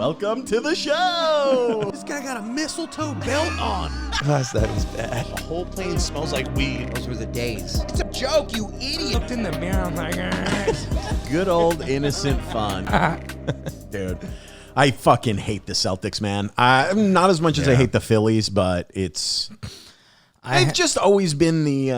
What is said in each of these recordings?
Welcome to the show. This guy got a mistletoe belt on. Gosh, that is bad. The whole plane smells like weed. Those were the days. It's a joke, you idiot. Looked in the mirror, I'm like, Good old innocent fun. Dude, I fucking hate the Celtics, man. Not as much as I hate the Phillies, but it's... They've just always been the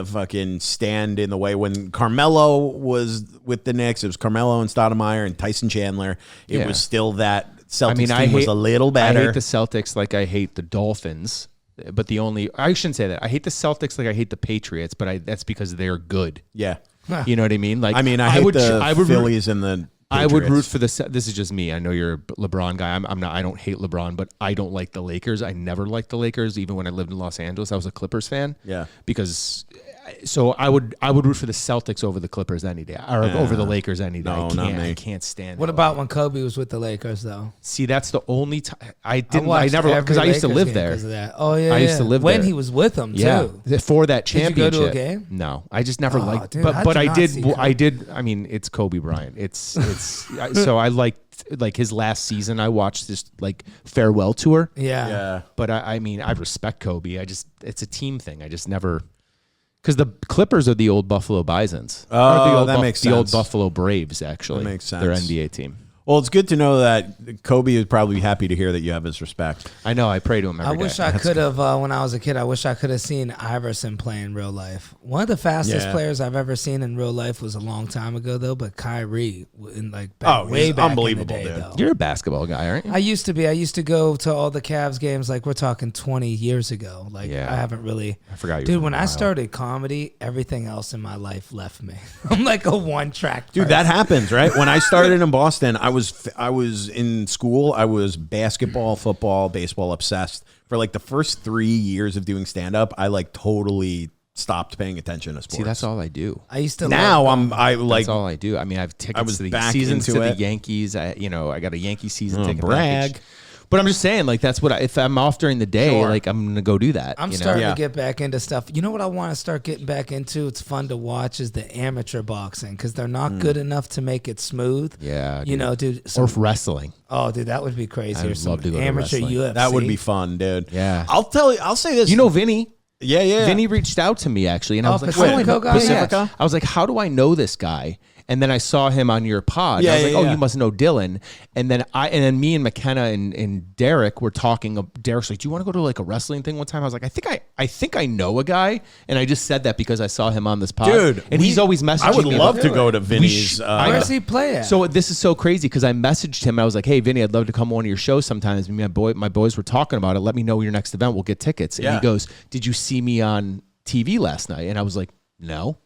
fucking stand in the way. When Carmelo was with the Knicks, it was Carmelo and Stoudemire and Tyson Chandler. It was still that Celtics team was a little better. I hate the Celtics like I hate the Dolphins, but I shouldn't say that. I hate the Celtics like I hate the Patriots, but that's because they're good. Yeah. You know what I mean? Like, I hate the Phillies and the Patriots. I would root for this is just me. I know you're a LeBron guy. I'm not. I don't hate LeBron, but I don't like the Lakers. I never liked the Lakers, even when I lived in Los Angeles. I was a Clippers fan. Yeah. So I would root for the Celtics over the Clippers any day, or over the Lakers any day. No, not me. I can't stand. What about when Kobe was with the Lakers, though? See, that's the only time I never because I used to live there. That. Oh yeah, I used to live when there. he was with them too. Yeah, for that championship. Did you go to a game? No, I just never liked. Dude, but I did. I did. I mean, it's Kobe Bryant. It's so I liked like his last season. I watched this like farewell tour. Yeah. But I mean, I respect Kobe. It's a team thing. I just never. Because the Clippers are the old Buffalo Bisons. Oh, that makes sense. The old Buffalo Braves, actually. That makes sense. Their NBA team. Well, it's good to know that Kobe would probably be happy to hear that you have his respect. I know. I pray to him every day. I wish I could have, when I was a kid, I wish I could have seen Iverson play in real life. One of the fastest players I've ever seen in real life was a long time ago, though, but Kyrie, way back unbelievable, in the day, dude. though. You're a basketball guy, aren't you? I used to be. I used to go to all the Cavs games, like we're talking 20 years ago. Like, I haven't really. I forgot you. Dude, when I started comedy, everything else in my life left me. I'm like a one-track Dude, person. that happens, right? When I started in Boston, I was in school. I was basketball, football, baseball obsessed. For like the first 3 years of doing stand-up, I like totally stopped paying attention to sports. See, that's all I do. I used to. Now That's all I do. I mean, I have tickets to the seasons to the Yankees. I got a Yankee season ticket brag. package. But I'm just saying, like, that's what if I'm off during the day, like, I'm gonna go do that. I'm starting to get back into stuff. You know what I want to start getting back into? It's fun to watch is the amateur boxing because they're not good enough to make it smooth. Yeah, you know, dude. Or wrestling. Oh, dude, that would be crazy. I would love to go to amateur wrestling. UFC. That would be fun, dude. Yeah. I'll say this. You know Vinny? Yeah. Vinny reached out to me actually, and I was like, Pacifico guy? Pacifica? I was like, how do I know this guy? And then I saw him on your pod. I was like, you must know Dylan. And then me and McKenna and Derek were talking. Derek's like, do you want to go to like a wrestling thing one time? I was like, I think I know a guy. And I just said that because I saw him on this pod. Dude, and he's always messaging me. I would love to go to Vinny's. Where's he play at? So this is so crazy because I messaged him. I was like, hey, Vinny, I'd love to come on your show sometimes. My boys were talking about it. Let me know your next event. We'll get tickets. And he goes, did you see me on TV last night? And I was like, no.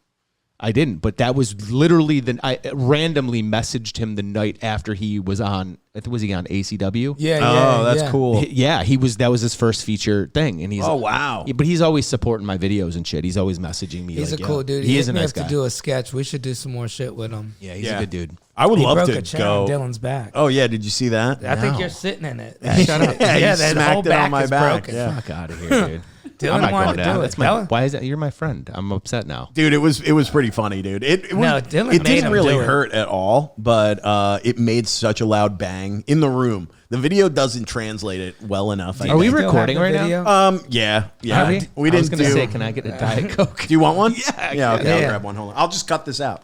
I didn't, but that was literally I randomly messaged him the night after he was on. I think was he on ACW? Yeah. That's cool. Yeah, he was. That was his first feature thing, and he's. Oh wow! But he's always supporting my videos and shit. He's always messaging me. He's like, a cool dude. He is a nice guy. guy. To do a sketch. We should do some more shit with him. Yeah, he's a good dude. I would love broke to a chair go. on Dylan's back. Oh yeah, did you see that? I think you're sitting in it. Shut up. Yeah, that smacked whole it back on my is back. broken. Yeah. Fuck out of here, dude. Dylan I'm not wanted going to down. do That's why is that? You're my friend. I'm upset now. Dude, it was pretty funny, dude. Dylan it made didn't him really do it. hurt at all, but it made such a loud bang in the room. The video doesn't translate it well enough. Are we Still have recording the right video? now? Yeah. Are We I didn't was gonna do. say, can I get a Diet Coke? Do you want one? Yeah. Okay. I'll Yeah. grab one. Hold on. I'll just cut this out.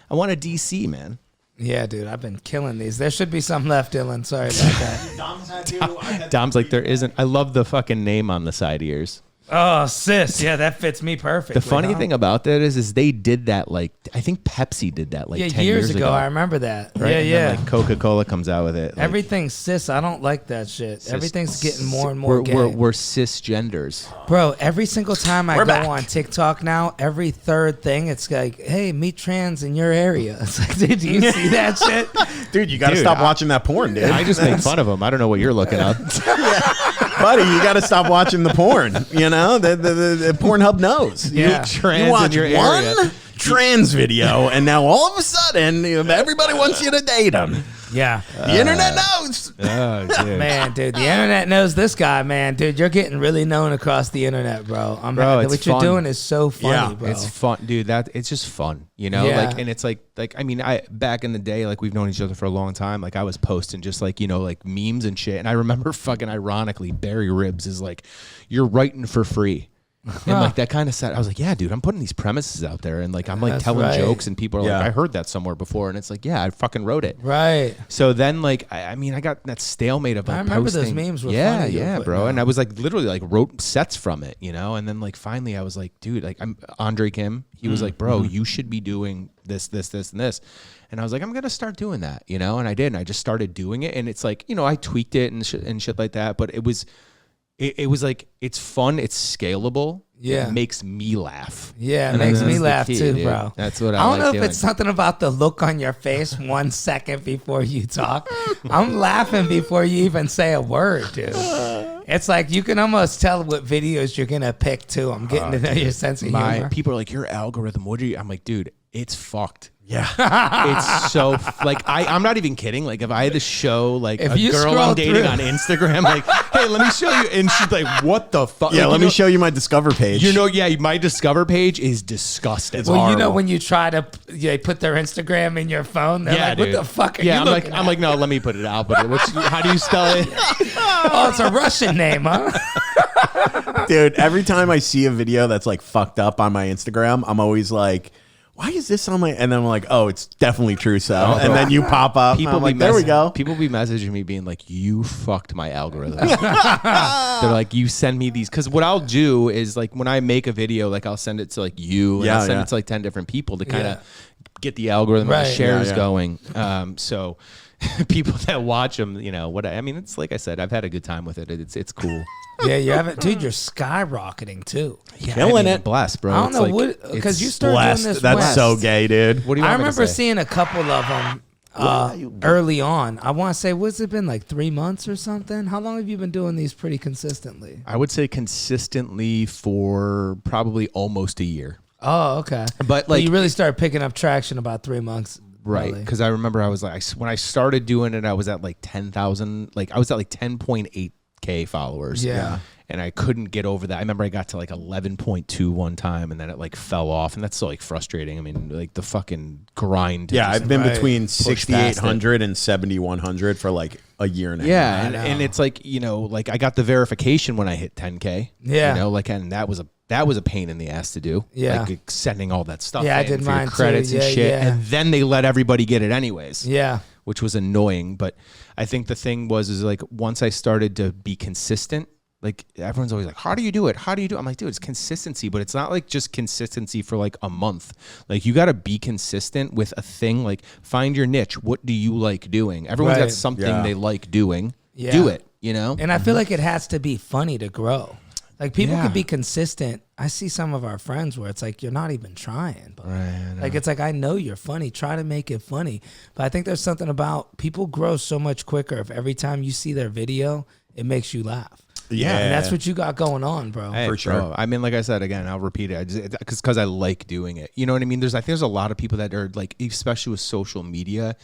I want a DC, man. Yeah, dude, I've been killing these. There should be some left, Dylan. Sorry about that. Dom's like, there isn't. I love the fucking name on the side ears. Oh, sis. Yeah, that fits me perfectly. The funny thing about that is they did that like I think Pepsi did that like 10 years ago. I remember that. Right? Yeah, And yeah. then, like Coca-Cola comes out with it. Like, Everything's cis. I don't like that shit. Everything's getting more and more gay. we're cisgenders. Bro, every single time I We're go back. on TikTok now, every third thing, it's like, hey, meet trans in your area. It's like, dude, do you see that shit? Dude, you got to Dude, stop watching that porn, dude. I just make fun of them. I don't know what you're looking up. Buddy, you got to stop watching the porn. You know, the Pornhub knows. Yeah. Trans You watch in your one area. trans video, and now all of a sudden, everybody wants you to date them. Yeah. The internet knows. Oh, dude. Man, dude, the internet knows this guy, man. Dude, you're getting really known across the internet, bro. Bro, it's what you're fun. doing is so funny, bro. It's fun, dude. It's just fun, you know. Yeah. Like, and it's like I mean, I back in the day, like we've known each other for a long time. Like I was posting just like like memes and shit. And I remember fucking ironically, Barry Ribs is like, "You're writing for free." And like that kind of set, I was like, yeah, dude, I'm putting these premises out there, and like I'm like telling jokes, and people are like, I heard that somewhere before, and it's like, yeah, I fucking wrote it. Right. So then, like, I mean, I got that stalemate of like I remember posting. those memes were yeah, funny. yeah, bro. And I was like, literally, like, wrote sets from it, you know. And then, like, finally, I was like, dude, like, I'm Andre Kim. He was like, bro, you should be doing this, this, this, and this. And I was like, I'm gonna start doing that, you know. And I did. And I just started doing it, and it's like, I tweaked it and shit like that. But it was like, it's fun, it's scalable. Yeah. It makes me laugh. Yeah, it And makes that's me the laugh key, too, dude. bro. That's what I don't like know if doing. it's something about the look on your face 1 second before you talk. I'm laughing before you even say a word, dude. It's like you can almost tell what videos you're gonna pick too. I'm getting to know your sense of humor. People are like, your algorithm, what are you? I'm like, dude, it's fucked. Yeah. It's so like I'm not even kidding. Like if I had to show like If a you girl scroll I'm dating through- on Instagram, like, hey, let me show you, and she's like, what the fuck? Yeah, Like, let me show you my Discover page. my Discover page is disgusting. It's Well, horrible. when you try to put their Instagram in your phone, they're like, dude. what the fuck are yeah, you I'm looking like, at? I'm like, no, let me put it out. But how do you spell it? Oh, it's a Russian name, huh? Dude, every time I see a video that's like fucked up on my Instagram, I'm always like, why is this on my, and then I'm like, oh, it's definitely Trusso. And then you pop up. And I'm like, there we go. People be messaging me being like, you fucked my algorithm. They're like, you send me these. Because what I'll do is like when I make a video, like I'll send it to like you. And I'll send it to like 10 different people to kind of get the algorithm and the shares going. So people that watch them, I mean, it's like I said, I've had a good time with it. It's cool. Yeah, you haven't, dude. You're skyrocketing too. Yeah, Killing it. Blessed, bro. I don't know like, what, because you started Blessed. doing this. That's when? so gay, dude. What do you I want me to remember say? seeing a couple of them early on. I want to say, what's it been, like 3 months or something? How long have you been doing these pretty consistently? I would say consistently for probably almost a year. Oh, okay. But like you really started picking up traction about 3 months. Right, really. because I remember I was like, when I started doing it, I was at like 10,000, like I was at like 10.8K followers. Yeah. And I couldn't get over that. I remember I got to like 11.2 one time, and then it like fell off, and that's so like frustrating. I mean, like the fucking grind. Yeah, I've been between past 6,800 and 7,100 for like a year and a half. Yeah, and it's like, like I got the verification when I hit 10K. Yeah. Like, and that was a pain in the ass to do. Yeah. Like sending all that stuff Yeah, I in did for your mine too. credits and Yeah, shit. yeah. And then they let everybody get it anyways. Yeah. Which was annoying. But I think the thing is like once I started to be consistent, like everyone's always like, how do you do it? How do you do it? I'm like, dude, it's consistency, but it's not like just consistency for like a month. Like you got to be consistent with a thing. Like find your niche. What do you like doing? Everyone's Right. got something Yeah. they like doing. Yeah. Do it, And And I feel like it has to be funny to grow. Like people Yeah. can be consistent. I see some of our friends where it's like you're not even trying. But Right, like it's like I know you're funny. Try to make it funny. But I think there's something about people grow so much quicker if every time you see their video, it makes you laugh. Yeah. And that's what you got going on, bro. Hey, For sure. bro, I mean, like I said, again, I'll repeat it. Because I like doing it. You know what I mean? I think there's a lot of people that are like, especially with social media,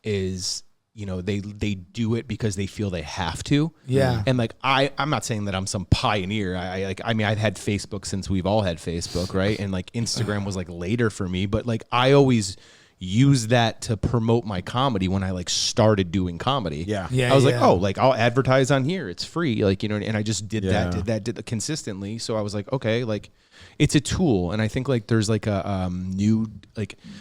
is they do it because they feel they have to. Yeah. And like I'm not saying that I'm some pioneer. I mean I've had Facebook since we've all had Facebook, right? And like Instagram was like later for me, but like I always use that to promote my comedy when I like started doing comedy. Yeah. Yeah, I was like, yeah. oh, like I'll advertise on here. It's free. Like, and I just did Yeah. did that consistently. So I was like, okay, like it's a tool. And I think like there's like a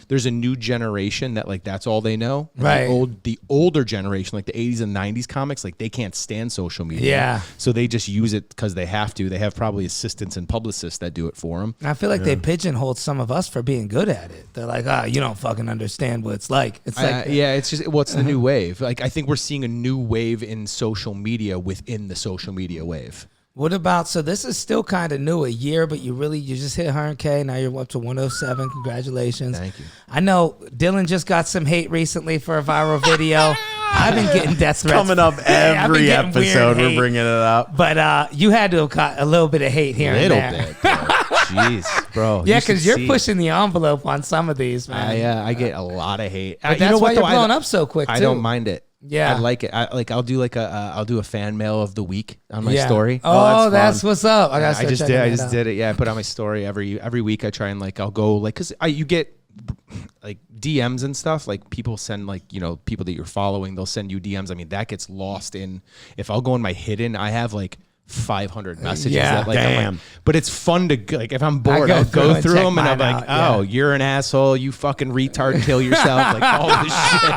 there's a new generation that like that's all they know. And Right. The older generation, like the 80s and 90s comics, like they can't stand social media. Yeah. So they just use it because they have to. They have probably assistants and publicists that do it for them. And I feel like they pigeonholed some of us for being good at it. They're like, you don't fucking understand what it's like. It's like, Yeah, it's just what's the new wave? Like I think we're seeing a new wave in social media within the social media wave. what about, so this is still kind of new, a year, but you just hit 100K. Now you're up to 107. Congratulations. Thank you. I know Dylan just got some hate recently for a viral video. I've been getting death threats. Coming up Yeah, I've been every getting weird episode, we're hate. bringing it up. But you had to have got a little bit of hate here and Little there. bit. Bro. Jeez, bro. Yeah, you should because you're see. pushing the envelope on some of these, man. I get a lot of hate. But that's why you're blowing up so quick, too. I don't mind it. Yeah. I like it. I'll do I'll do a fan mail of the week on my story. Oh, that's what's up. I just did it. Yeah, I put on my story every week. I try and I'll go because you get like DMs and stuff. Like people send people that you're following. They'll send you DMs. I mean that gets lost in. If I'll go in my hidden, I have 500 messages. Yeah, that, damn. But it's fun to if I'm bored, I'll go through them and I'm like, oh, you're an asshole. You fucking retard. Kill yourself. Like all this shit.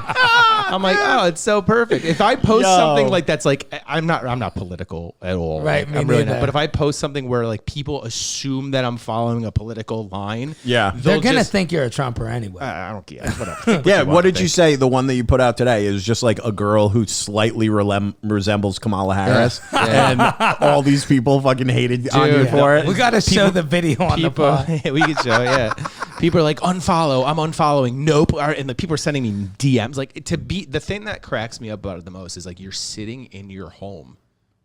I'm like, oh, it's so perfect. If I post something that's I'm not political at all. Right. I'm really not. But if I post something where people assume that I'm following a political line, they're gonna think you're a Trumper anyway. I don't care. Whatever. Yeah, what did you say? The one that you put out today is just like a girl who slightly resembles Kamala Harris, and all these people fucking hated on you for it. We got to show the video on the pod. We could show, yeah. People are like, unfollow. I'm unfollowing. Nope. And the people are sending me DMs. The thing that cracks me up about it the most is you're sitting in your home,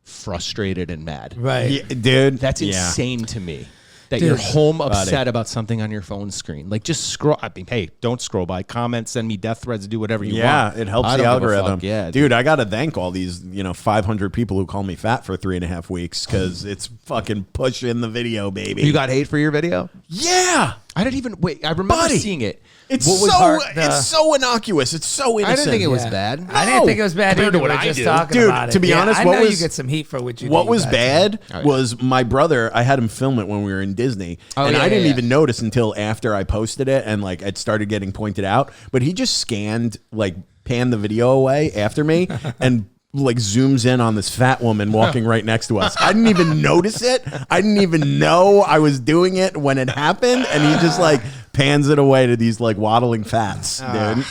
frustrated and mad. Right. Yeah, dude. That's insane to me. That you're home upset about something on your phone screen. Just scroll. I mean, hey, don't scroll by. Comment, send me death threads, do whatever you want. Yeah, it helps the algorithm. Yeah, dude, I got to thank all these, 500 people who call me fat for 3.5 weeks because it's fucking pushing the video, baby. You got hate for your video? Yeah. I didn't even wait. I remember seeing it. It's so innocuous. It's so innocent. I didn't think it was bad. I didn't think it was bad either. We were just talking about it. To be honest, I know you get some heat for what you did. What was bad was my brother. I had him film it when we were in Disney, and I didn't even notice until after I posted it and it started getting pointed out. But he just panned the video away after me and zooms in on this fat woman walking right next to us. I didn't even notice it. I didn't even know I was doing it when it happened, and he just pans it away to these waddling fats, dude.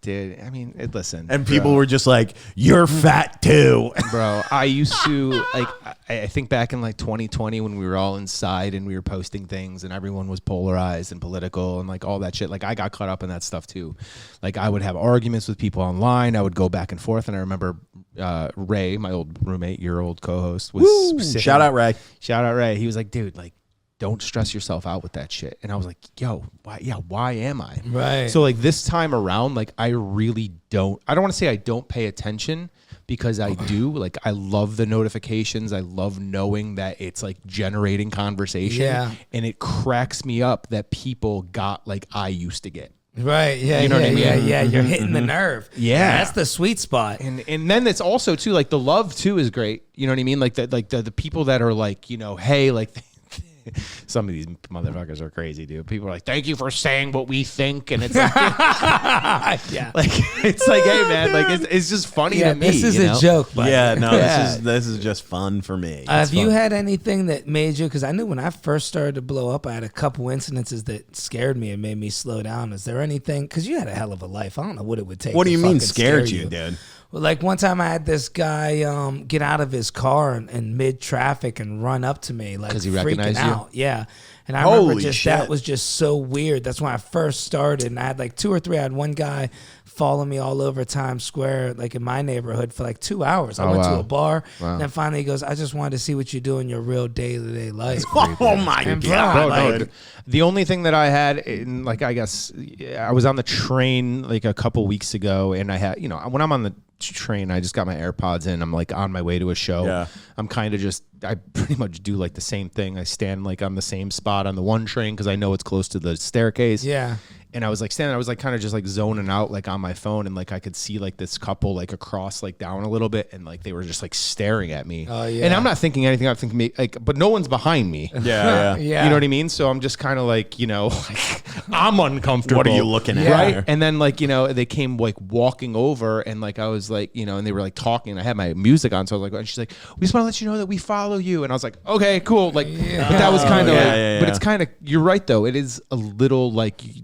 Dude, I mean, listen. And people were just like, "You're fat too." Bro, I used to I think back in 2020 when we were all inside and we were posting things and everyone was polarized and political and all that shit. I got caught up in that stuff too. I would have arguments with people online. I would go back and forth, and I remember Ray, my old roommate, your old co-host, was shout out Ray. Shout out Ray. He was like, dude, don't stress yourself out with that shit. And I was like, yo, why am I? Right. So this time around, I really don't want to say I don't pay attention because I do. I love the notifications. I love knowing that it's generating conversation. Yeah. And it cracks me up that people got I used to get. Right. Yeah. You know what I mean? Yeah. You're hitting the nerve. Yeah. That's the sweet spot. And then it's also too the love too is great. You know what I mean? The people that are hey, some of these motherfuckers are crazy, dude. People are like, "Thank you for saying what we think," and it's yeah, it's hey, man, it's just funny to me. This is a joke, but this is just fun for me. Have you had anything that made you? Because I knew when I first started to blow up, I had a couple incidences that scared me and made me slow down. Is there anything? Because you had a hell of a life. I don't know what it would take. What do you mean scared you, dude? Well, one time I had this guy get out of his car in mid traffic and run up to me because he freaking recognized out. you. Yeah, and I remember that was just so weird. That's when I first started, and I had 2 or 3. I had one guy follow me all over Times Square, in my neighborhood for 2 hours. I went to a bar, and then finally he goes, "I just wanted to see what you do in your real day-to-day life." Oh my god! Bro, the only thing that I had, I guess, I was on the train a couple weeks ago, and I had, when I'm on the train, I just got my AirPods in. I'm on my way to a show. Yeah. I'm kind of I pretty much do the same thing. I stand on the same spot on the one train because I know it's close to the staircase. Yeah. And I was standing, I was kind of just zoning out on my phone, and I could see this couple across down a little bit, and they were just staring at me. Oh yeah. And I'm not thinking anything. I'm thinking but no one's behind me. Yeah. Yeah. You know what I mean? So I'm just kind of I'm uncomfortable. What are you looking at? Right. And then they came walking over, and I was and they were talking, and I had my music on, so I was and she's like, "We just want to let you know that we follow you." And I was like, "Okay, cool." But that was kind of but it's kind of, you're right though. It is a little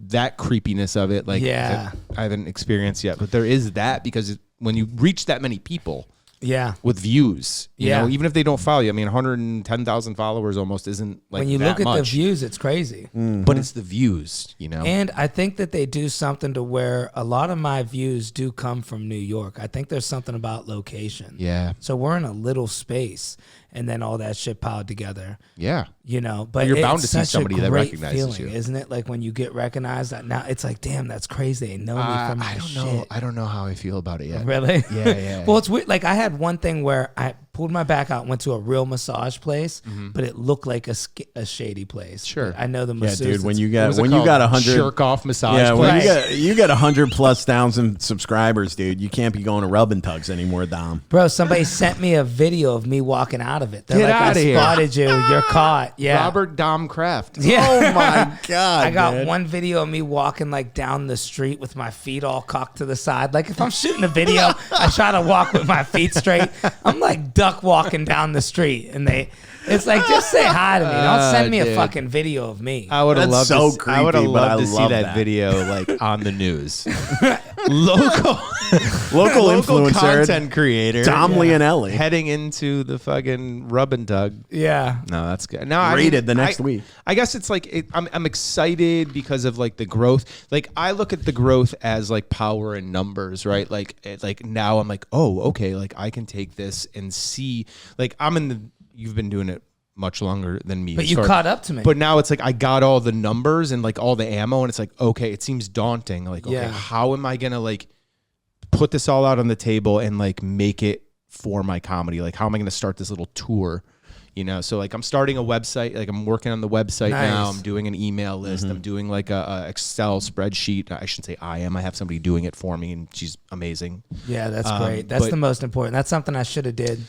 that creepiness of it, that I haven't experienced yet, but there is that, because when you reach that many people, Yeah. with views. You Yeah. know, even if they don't follow you. I mean, 110,000 followers almost isn't like When you that look at the much. views, it's crazy. But it's the views, you know. And I think that they do something to where a lot of my views do come from New York. I think there's something about location. Yeah. So we're in a little space, and then all that shit piled together. Yeah. You know, but You're it's bound to see such somebody a that great recognizes feeling, you. isn't it? Like when you get recognized, that now it's like, damn, that's crazy. They know me from my I don't shit. know. I don't know how I feel about it yet. Really? Yeah. Well, it's weird. Like I had one thing where I pulled my back out and went to a real massage place, but it looked like a shady place. Sure. But I know the Yeah, masseuse. dude. When you What was got it called? 100 jerk off massage. Yeah, when place? you got 100,000+ subscribers, dude, you can't be going to rub and tugs anymore, Dom. Bro, somebody sent me a video of me walking out of it. They're Get like, outta I here. spotted you. You're caught. Yeah. Robert Dom Kraft. Yeah. Oh my god! I got man. one video of me walking like down the street with my feet all cocked to the side. Like if I'm shooting a video, I try to walk with my feet straight. I'm like duck walking down the street, and it's like just say hi to me. Don't send me a dude. fucking video of me. I would have That's loved so to. I would have creepy, but I loved to see love that, that. video like on the news. Local local influencer content creator Dom Leonelli heading into the fucking rub and tug. Yeah. No, that's good. No, I rated mean, the next week. I guess it's like I'm excited because of like the growth. Like I look at the growth as like power in numbers, right? Like now I'm like, oh, okay, like I can take this and see. Like you've been doing it much longer than me. But you caught up to me. But now it's like I got all the numbers and like all the ammo, and it's like, okay, it seems daunting. Like, okay, Yeah. how am I gonna like put this all out on the table and like make it for my comedy? Like, how am I gonna start this little tour? You know, so like I'm starting a website. Like I'm working on the website now. Nice. I'm doing an email list. I'm doing like a Excel spreadsheet. I shouldn't say I am. I have somebody doing it for me, and she's amazing. Yeah, that's great. That's but- the most important. That's something I should have did.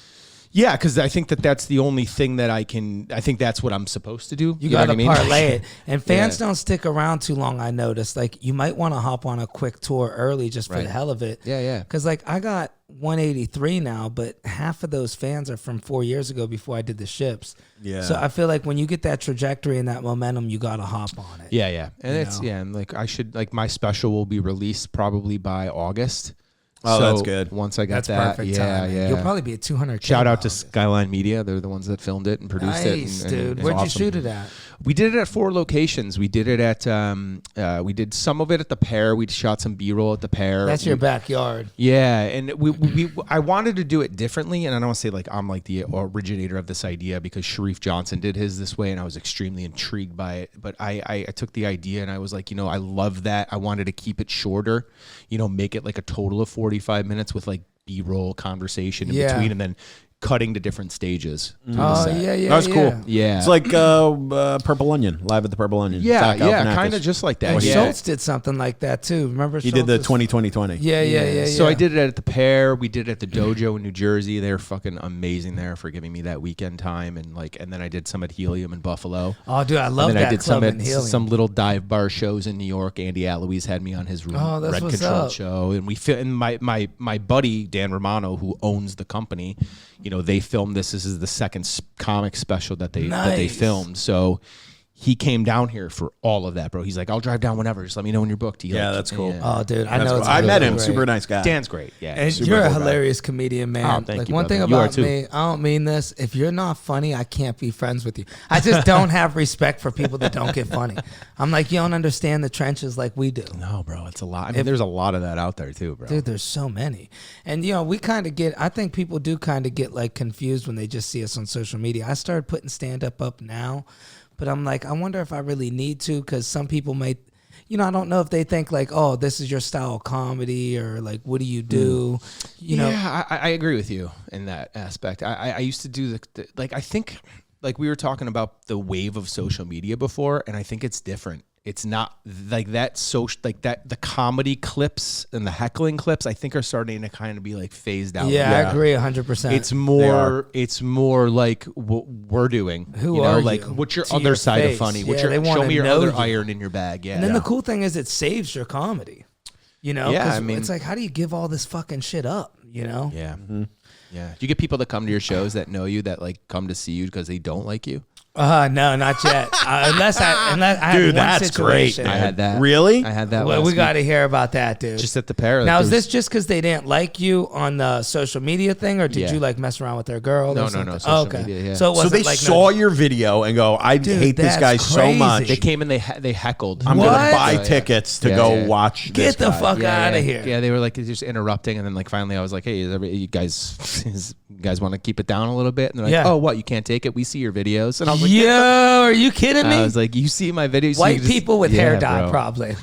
Yeah, because I think that's the only thing that I think that's what I'm supposed to do. You know got to what I mean? parlay it. And fans Yeah. don't stick around too long, I noticed. Like, you might want to hop on a quick tour early just for Right. the hell of it. Yeah. Because, like, I got 183 now, but half of those fans are from 4 years ago before I did the ships. Yeah. So I feel like when you get that trajectory and that momentum, you got to hop on it. Yeah. And know? and like I should, like my special will be released probably by August. Oh, So that's good. Once I got That's that, perfect yeah, time. yeah. You'll probably be at 200. Shout out to Skyline Media. They're the ones that filmed it and produced it. Nice, and dude. it's Where'd awesome. you shoot it at? We did it at 4 locations. We did it at, we did some of it at the Pear. We shot some B-roll at the Pear. That's your backyard. Yeah, and I wanted to do it differently, and I don't want to say like I'm like the originator of this idea because Sharif Johnson did his this way, and I was extremely intrigued by it. But I took the idea and I was like, you know, I love that. I wanted to keep it shorter, you know, make it like a total of 45 minutes with like B-roll conversation in Yeah. between, and then cutting to different stages. Oh, yeah. That was cool. Yeah, It's like Purple Onion, live at the Purple Onion. yeah, Zach yeah, Galifianakis. kind of just like that. And Yeah. Schultz did something like that, too. Remember He did the Schultz? 2020. Yeah. So I did it at the Pear. We did it at the Dojo in New Jersey. They're fucking amazing there for giving me that weekend time, and then I did some at Helium in Buffalo. Oh, dude, I love And then that I did club some in at Helium. some little dive bar shows in New York. Andy Alois had me on his Oh, that's Red what's Control up. show, and and my buddy Dan Romano, who owns the company, you know, they filmed this. This is the second comic special that they Nice. filmed. So he came down here for all of that, bro. He's like, I'll drive down whenever. Just let me know when you're booked. Yeah, that's cool. Oh, dude, I That's know. cool. It's I met really him. great. Super nice guy. Dan's great. Yeah. And Super you're a cool guy. hilarious comedian, man. Oh, thank like you, one brother. thing You are about too. me, I don't mean this. If you're not funny, I can't be friends with you. I just don't have respect for people that don't get funny. I'm like, you don't understand the trenches like we do. No, bro, it's a lot. I mean, there's a lot of that out there too, bro. Dude, there's so many. And, you know, we kind of get, I think people do kind of get like confused when they just see us on social media. I started putting stand up now, but I'm like, I wonder if I really need to, because some people might, you know, I don't know if they think like, oh, this is your style of comedy, or like, what do you do? You know, Yeah, I agree with you in that aspect. I used to do like, I think like we were talking about the wave of social media before, and I think it's different. It's not like that the comedy clips and the heckling clips, I think, are starting to kind of be like phased out. yeah, I agree 100%. It's more like what we're doing. Who you know, are like you? what's your To other your side face. of funny? What's Yeah, they your wanna show me your know other you. iron in your bag? Yeah. And then the cool thing is it saves your comedy. You know, Yeah, 'cause I mean- it's like, how do you give all this fucking shit up? you know? Yeah. Yeah. Do you get people that come to your shows that know you that like come to see you because they don't like you? No, not yet. Unless I had Dude, one that's great, situation. I had that. Really? I had that. Well, last we week. got to hear about that, dude. Just at the pair. Now, like, is there this just because they didn't like you on the social media thing, or did Yeah. you like mess around with their girl? No, or no, something? no, social okay. media, yeah. So it So wasn't they like saw your video and go, I Dude, hate this that's guy so crazy. much. they came and they heckled. I'm What? going to buy So, yeah. tickets to Yeah, go yeah. watch this Get the guy. fuck out yeah. of here. Yeah, they were like just interrupting, and then like finally I was like, "Hey, you guys want to keep it down a little bit?" And they're like, Yeah. "Oh, what? You can't take it? We see your videos." And I was like, Yo, are you kidding me? I was like, "You see my videos? So White you just-" people with Yeah, hair dye, bro. probably.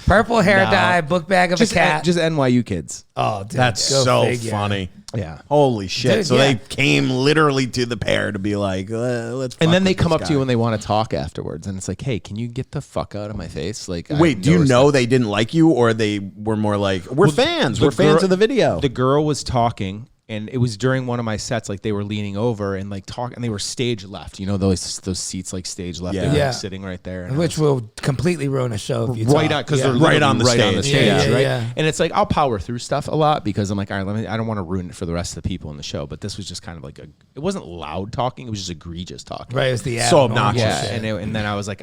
Purple hair No. dye, book bag of a cat. Just NYU kids. Oh, dude, That's go so figure. funny. Yeah. Holy shit. Dude, so yeah. they came literally to the pair to be like, let's And fuck then they with come this up to you guy. and they want to talk afterwards, and it's like, "Hey, can you get the fuck out of my face?" Like, I Wait, do you noticed know that- they didn't like you, or they were more like, we're fans. the We're fans girl- of the video. The girl was talking, and it was during one of my sets. Like they were leaning over and like talking, and they were stage left. You know those seats like stage left. Yeah. They were Yeah. like, sitting right there, and I Which was- will completely ruin a show if you right talk. on because Yeah. they're Right on the literally right on the stage. stage, Yeah, right? yeah. And it's like I'll power through stuff a lot because I'm like, all right, I don't want to ruin it for the rest of the people in the show. But this was just kind of like it wasn't loud talking; it was just egregious talking. Right, it's the So abnormal obnoxious. Yeah, shit. and then I was like,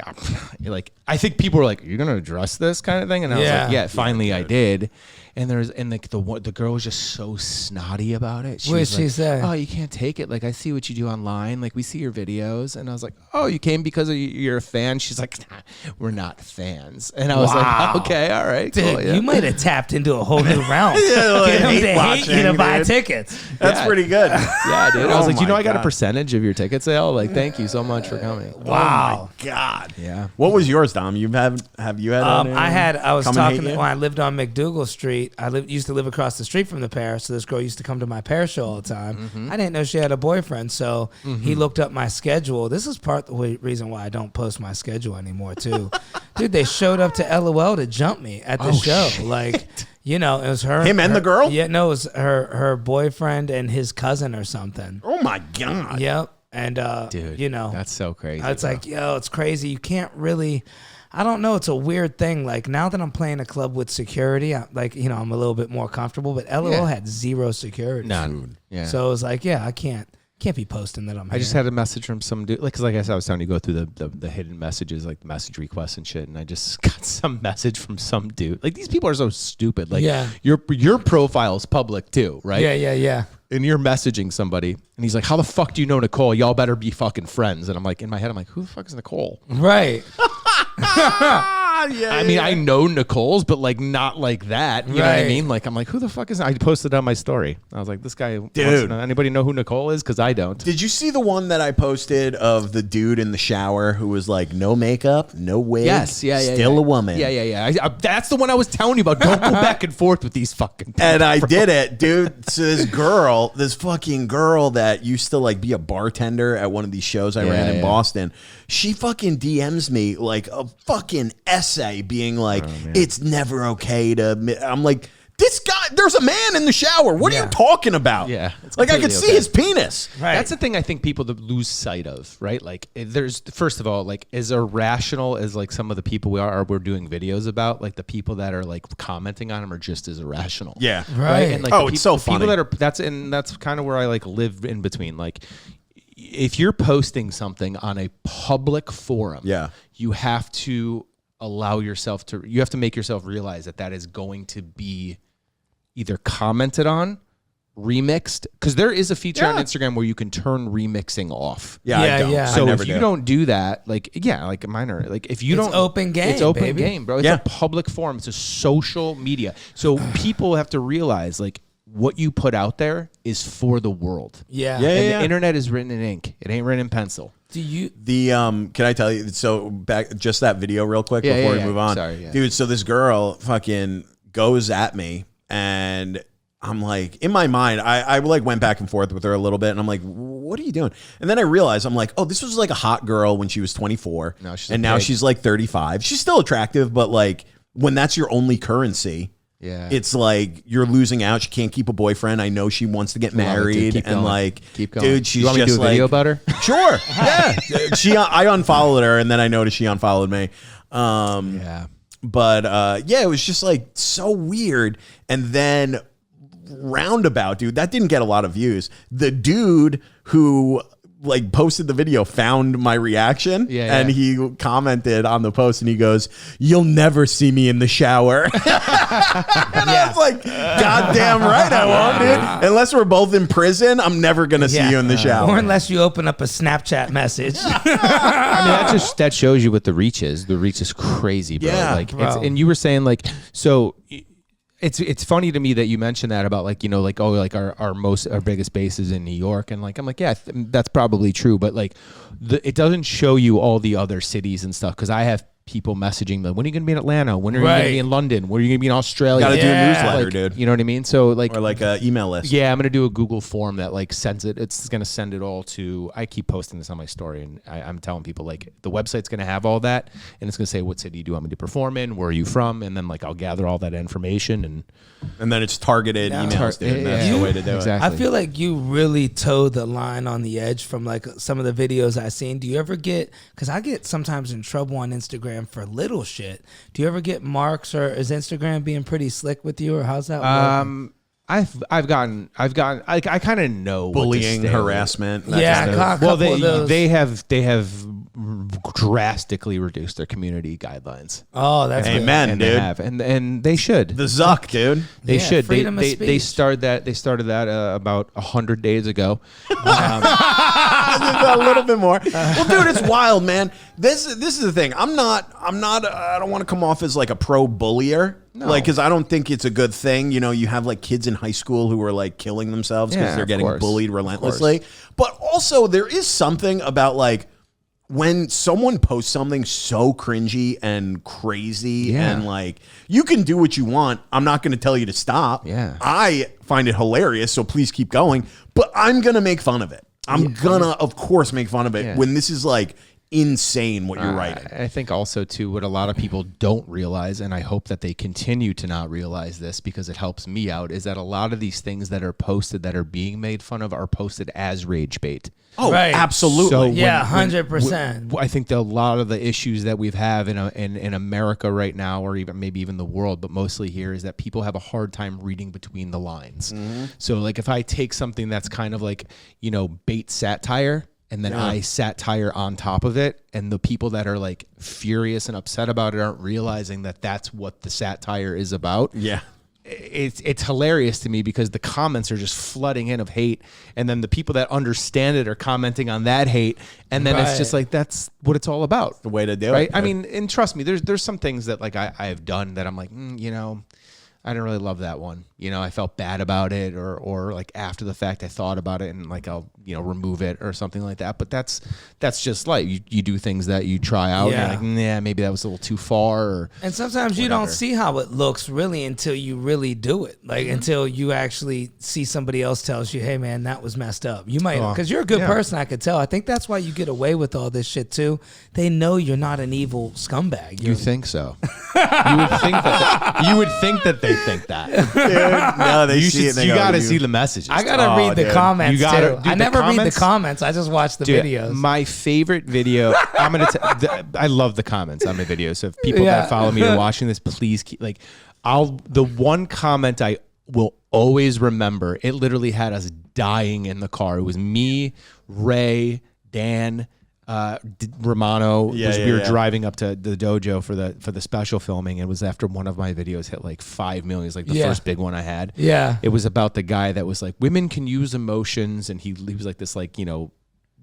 like I think people were like, "You're gonna address this kind of thing," and I was Yeah. like, "Yeah." Finally, I did. And the girl was just so snotty about it. What did was she like, say? "Oh, you can't take it. Like I see what you do online. Like we see your videos." And I was like, "Oh, you came because you're a fan?" She's like, "Nah, we're not fans." And I was Wow. like, "Okay, all right, Dude, cool, yeah." you might have tapped into a whole new realm. Yeah, like Get them hate to hate watching, you to buy dude. tickets. That's Yeah. pretty good. Yeah, dude. I was Oh like, "You know, my I got a God. percentage of your ticket sale. Like, thank you so much for coming." Wow. God. Yeah. What was yours, Dom? Have you had? I was come and talking hate you? when I lived on McDougal Street. Used to live across the street from the pair, so this girl used to come to my pair show all the time. Mm-hmm. I didn't know she had a boyfriend, so he looked up my schedule. This is part of the reason why I don't post my schedule anymore, too. Dude, they showed up to LOL to jump me at the show. shit. Like, you know, it was her. Him and the girl? Yeah, no, it was her boyfriend and his cousin or something. Oh my God. Yep. And, Dude, you know, that's so crazy. it's bro. like, yo, it's crazy. You can't really. I don't know. It's a weird thing. Like now that I'm playing a club with security, I'm a little bit more comfortable. But LOL Yeah. had zero security. None. Yeah. So it was like, yeah, I can't be posting that I'm here. I just had a message from some dude, like, cause like I said, I was telling you go through the hidden messages, like message requests and shit, and I just got some message from some dude. Like these people are so stupid. Like, Yeah. your profile is public too, right? Yeah. And you're messaging somebody, and he's like, "How the fuck do you know Nicole? Y'all better be fucking friends." And I'm like, in my head, I'm like, "Who the fuck is Nicole?" Right. Yeah. I mean, I know Nicole's, but like not like that. You know what I Right. mean? Like I'm like, who the fuck is? I posted on my story. I was like, this guy. wants to Dude. know- anybody know who Nicole is? Because I don't. Did you see the one that I posted of the dude in the shower who was like, no makeup, no wig? Yes, yeah, Still a woman. Yeah. That's the one I was telling you about. Don't go back and forth with these fucking. People, And I bro. did it, dude. So this fucking girl that used to like be a bartender at one of these shows I ran in yeah. Boston, she fucking DMs me like a fucking essay being like, it's never okay to admit. I'm like, this guy, there's a man in the shower. What are Yeah. you talking about? Yeah, it's Like I could completely see okay. his penis. Right. That's the thing I think people that lose sight of, right? Like, there's first of all, like, as irrational as like some of the people we're doing videos about, like the people that are like commenting on them are just as irrational. Yeah. Right. And like, Oh, the it's so the people funny. that are that's kind of where I like live in between. Like, if you're posting something on a public forum, Yeah. you have to you have to make yourself realize that is going to be either commented on, remixed, because there is a feature on Yeah. Instagram where you can turn remixing off. Yeah, I Yeah, don't. yeah. I So never if you do. don't do that, like, yeah, like mine are like, if you It's don't open game, it's open baby. game, bro. It's Yeah. a public forum. It's a social media. So people have to realize like what you put out there is for the world. Yeah. Yeah. And the internet is written in ink. It ain't written in pencil. Do you? The can I tell you? So back just that video real quick Yeah, before yeah, we move yeah. on, Sorry, yeah. dude. So this girl fucking goes at me, and I'm like, in my mind, I like went back and forth with her a little bit, and I'm like, what are you doing? And then I realized I'm like, oh, this was like a hot girl when she was 24, Now she's a and now pig. she's like 35. She's still attractive, but like when that's your only currency. Yeah. It's like you're losing out. She can't keep a boyfriend. I know she wants to get Love it, dude. married, Keep and going. like, Keep going. dude, she's you want me to just do a video like, about her? sure, yeah. I unfollowed her, and then I noticed she unfollowed me. Yeah. But yeah, it was just like so weird. And then roundabout, dude. That didn't get a lot of views. The dude who like posted the video found my reaction and he commented on the post and he goes, "You'll never see me in the shower." And I was like, goddamn right I won't, dude. Unless we're both in prison, I'm never gonna see you in the shower. Or unless you open up a Snapchat message. I mean, that shows you what the reach is. The reach is crazy, bro. Yeah, like, bro. and you were saying like, so it's funny to me that you mentioned that about like, you know, like, oh, like our biggest base is in New York, and like I'm like, yeah, that's probably true, but like it doesn't show you all the other cities and stuff, because I have people messaging them, when are you gonna be in Atlanta, when are you gonna be in London, when are you gonna be in Australia? Gotta do a newsletter, like, dude. You know what I mean? So like, or like an email list. Yeah, I'm gonna do a Google form that like sends it. It's gonna send it all to. I keep posting this on my story, and I'm telling people like the website's gonna have all that, and it's gonna say what city do you want me to perform in, where are you from, and then like I'll gather all that information and then it's targeted emails, dude. And that's the way to do it. I feel like you really towed the line on the edge from like some of the videos I've seen. Do you ever get, because I get sometimes in trouble on Instagram for little shit. Do you ever get marks, or is Instagram being pretty slick with you, or how's that working? I've gotten I kind of know Bullying, what to stay harassment. away. Yeah, kind of a Well, couple of those. they have drastically reduced their community guidelines. Oh, that's good. Amen, And dude. they have, and they should. The Zuck, dude. They Yeah, should. freedom of They speech. started that about 100 days ago. A little bit more. Well, dude, it's wild, man. This is the thing. I don't want to come off as like a pro bullier. No. Like, because I don't think it's a good thing. You know, you have like kids in high school who are like killing themselves because Yeah, they're of getting course. bullied relentlessly. But also, there is something about like when someone posts something so cringy and crazy and like, you can do what you want. I'm not going to tell you to stop. Yeah. I find it hilarious, so please keep going. But I'm going to make fun of it. I'm gonna, of course, make fun of it when this is like insane what you're writing. I think also too, what a lot of people don't realize, and I hope that they continue to not realize this because it helps me out, is that a lot of these things that are posted that are being made fun of are posted as rage bait. Oh, Right. absolutely. So Yeah, 100%. I think a lot of the issues that we've have in America right now, or even maybe even the world, but mostly here, is that people have a hard time reading between the lines. So like if I take something that's kind of like, you know, bait satire, and then I satire on top of it, and the people that are like furious and upset about it aren't realizing that that's what the satire is about. Yeah. It's hilarious to me because the comments are just flooding in of hate, and then the people that understand it are commenting on that hate, and then it's just like, that's what it's all about. The way to do Right? it. I mean, and trust me, there's some things that like I have done that I'm like, you know, I didn't really love that one. You know, I felt bad about it, or like after the fact I thought about it and like I'll, you know, remove it or something like that. But that's just like you do things that you try out Yeah. and you're like, nah, maybe that was a little too far. Or And sometimes you don't see how it looks really until you really do it. Like until you actually see somebody else tells you, hey man, that was messed up. You might, because you're a good person, I could tell. I think that's why you get away with all this shit too. They know you're not an evil scumbag. you think so? You would think that they think that. Dude, no, they see it. You got to see the messages. I gotta read the dude. comments You gotta- too. dude, I the never read the comments- comments. I just watch the Dude, videos. My favorite video. I'm gonna. I love the comments on my videos. So if people Yeah. that follow me are watching this, please keep like. The one comment I will always remember. It literally had us dying in the car. It was me, Ray, Dan, Romano. Yeah, we were yeah. driving up to the dojo for the special filming. It was after one of my videos hit like 5 million. It was like the first big one I had. Yeah. It was about the guy that was like, women can use emotions, and he was like this, like, you know.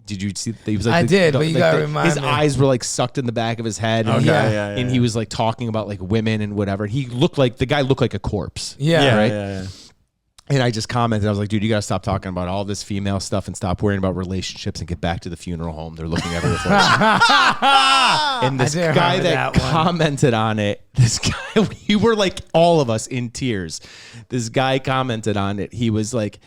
Did you see? He was like I did, but you like gotta remind his me. eyes were like sucked in the back of his head. And Okay, he, yeah, and he was like talking about like women and whatever. He looked like a corpse. Yeah. Yeah, right? yeah. And I just commented, I was like, dude, you got to stop talking about all this female stuff and stop worrying about relationships and get back to the funeral home. They're looking everywhere for us. And this I do guy remember that that one. commented on it, this guy, we were like all of us in tears. This guy commented on it. He was like,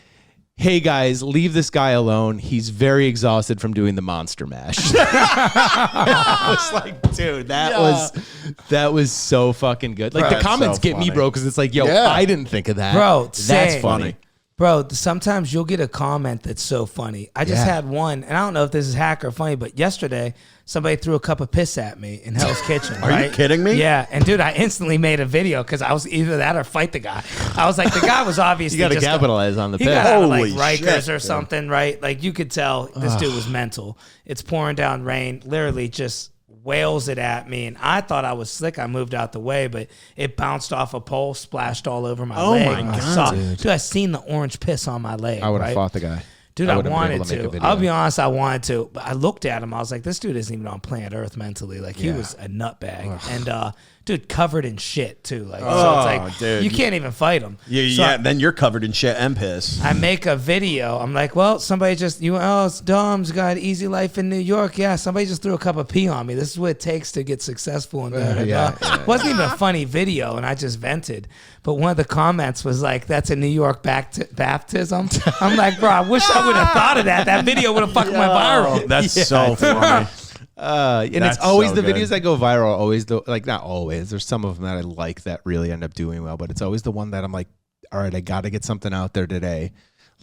hey guys, leave this guy alone. He's very exhausted from doing the monster mash. I was like, dude, that was so fucking good. Like Bro, the comments so get me, funny. bro, because it's like, yo, Yeah. I didn't think of that. Bro, that's same. funny. Bro, sometimes you'll get a comment that's so funny. I just had one, and I don't know if this is hack or funny, but yesterday somebody threw a cup of piss at me in Hell's Kitchen. Are you kidding me? Yeah, and dude, I instantly made a video because I was either that or fight the guy. I was like, the guy was obviously You got to just capitalize on the he piss. got out of Holy like Rikers shit, or something, right? Like you could tell this dude was mental. It's pouring down rain, literally just wails it at me, and I thought I was slick. I moved out the way, but it bounced off a pole, splashed all over my leg. My God, I saw, dude. I seen the orange piss on my leg. I would have right? fought the guy. Dude, I would've been wanted able make a to. video. I'll be honest, I wanted to. But I looked at him. I was like, this dude isn't even on planet Earth mentally. Like, he was a nutbag. And, dude, covered in shit, too. Like, so it's like, dude. you can't even fight him. Yeah, then you're covered in shit and piss. I make a video. I'm like, well, somebody just, it's Dom's got an easy life in New York. Yeah, somebody just threw a cup of pee on me. This is what it takes to get successful. And it wasn't even a funny video, and I just vented. But one of the comments was like, that's a New York baptism. I'm like, bro, I wish I would have thought of that. That video would have fucking went viral. That's so funny. And That's it's always so the good. videos that go viral. Are always the like, not always. There's some of them that I like that really end up doing well, but it's always the one that I'm like, all right, I got to get something out there today.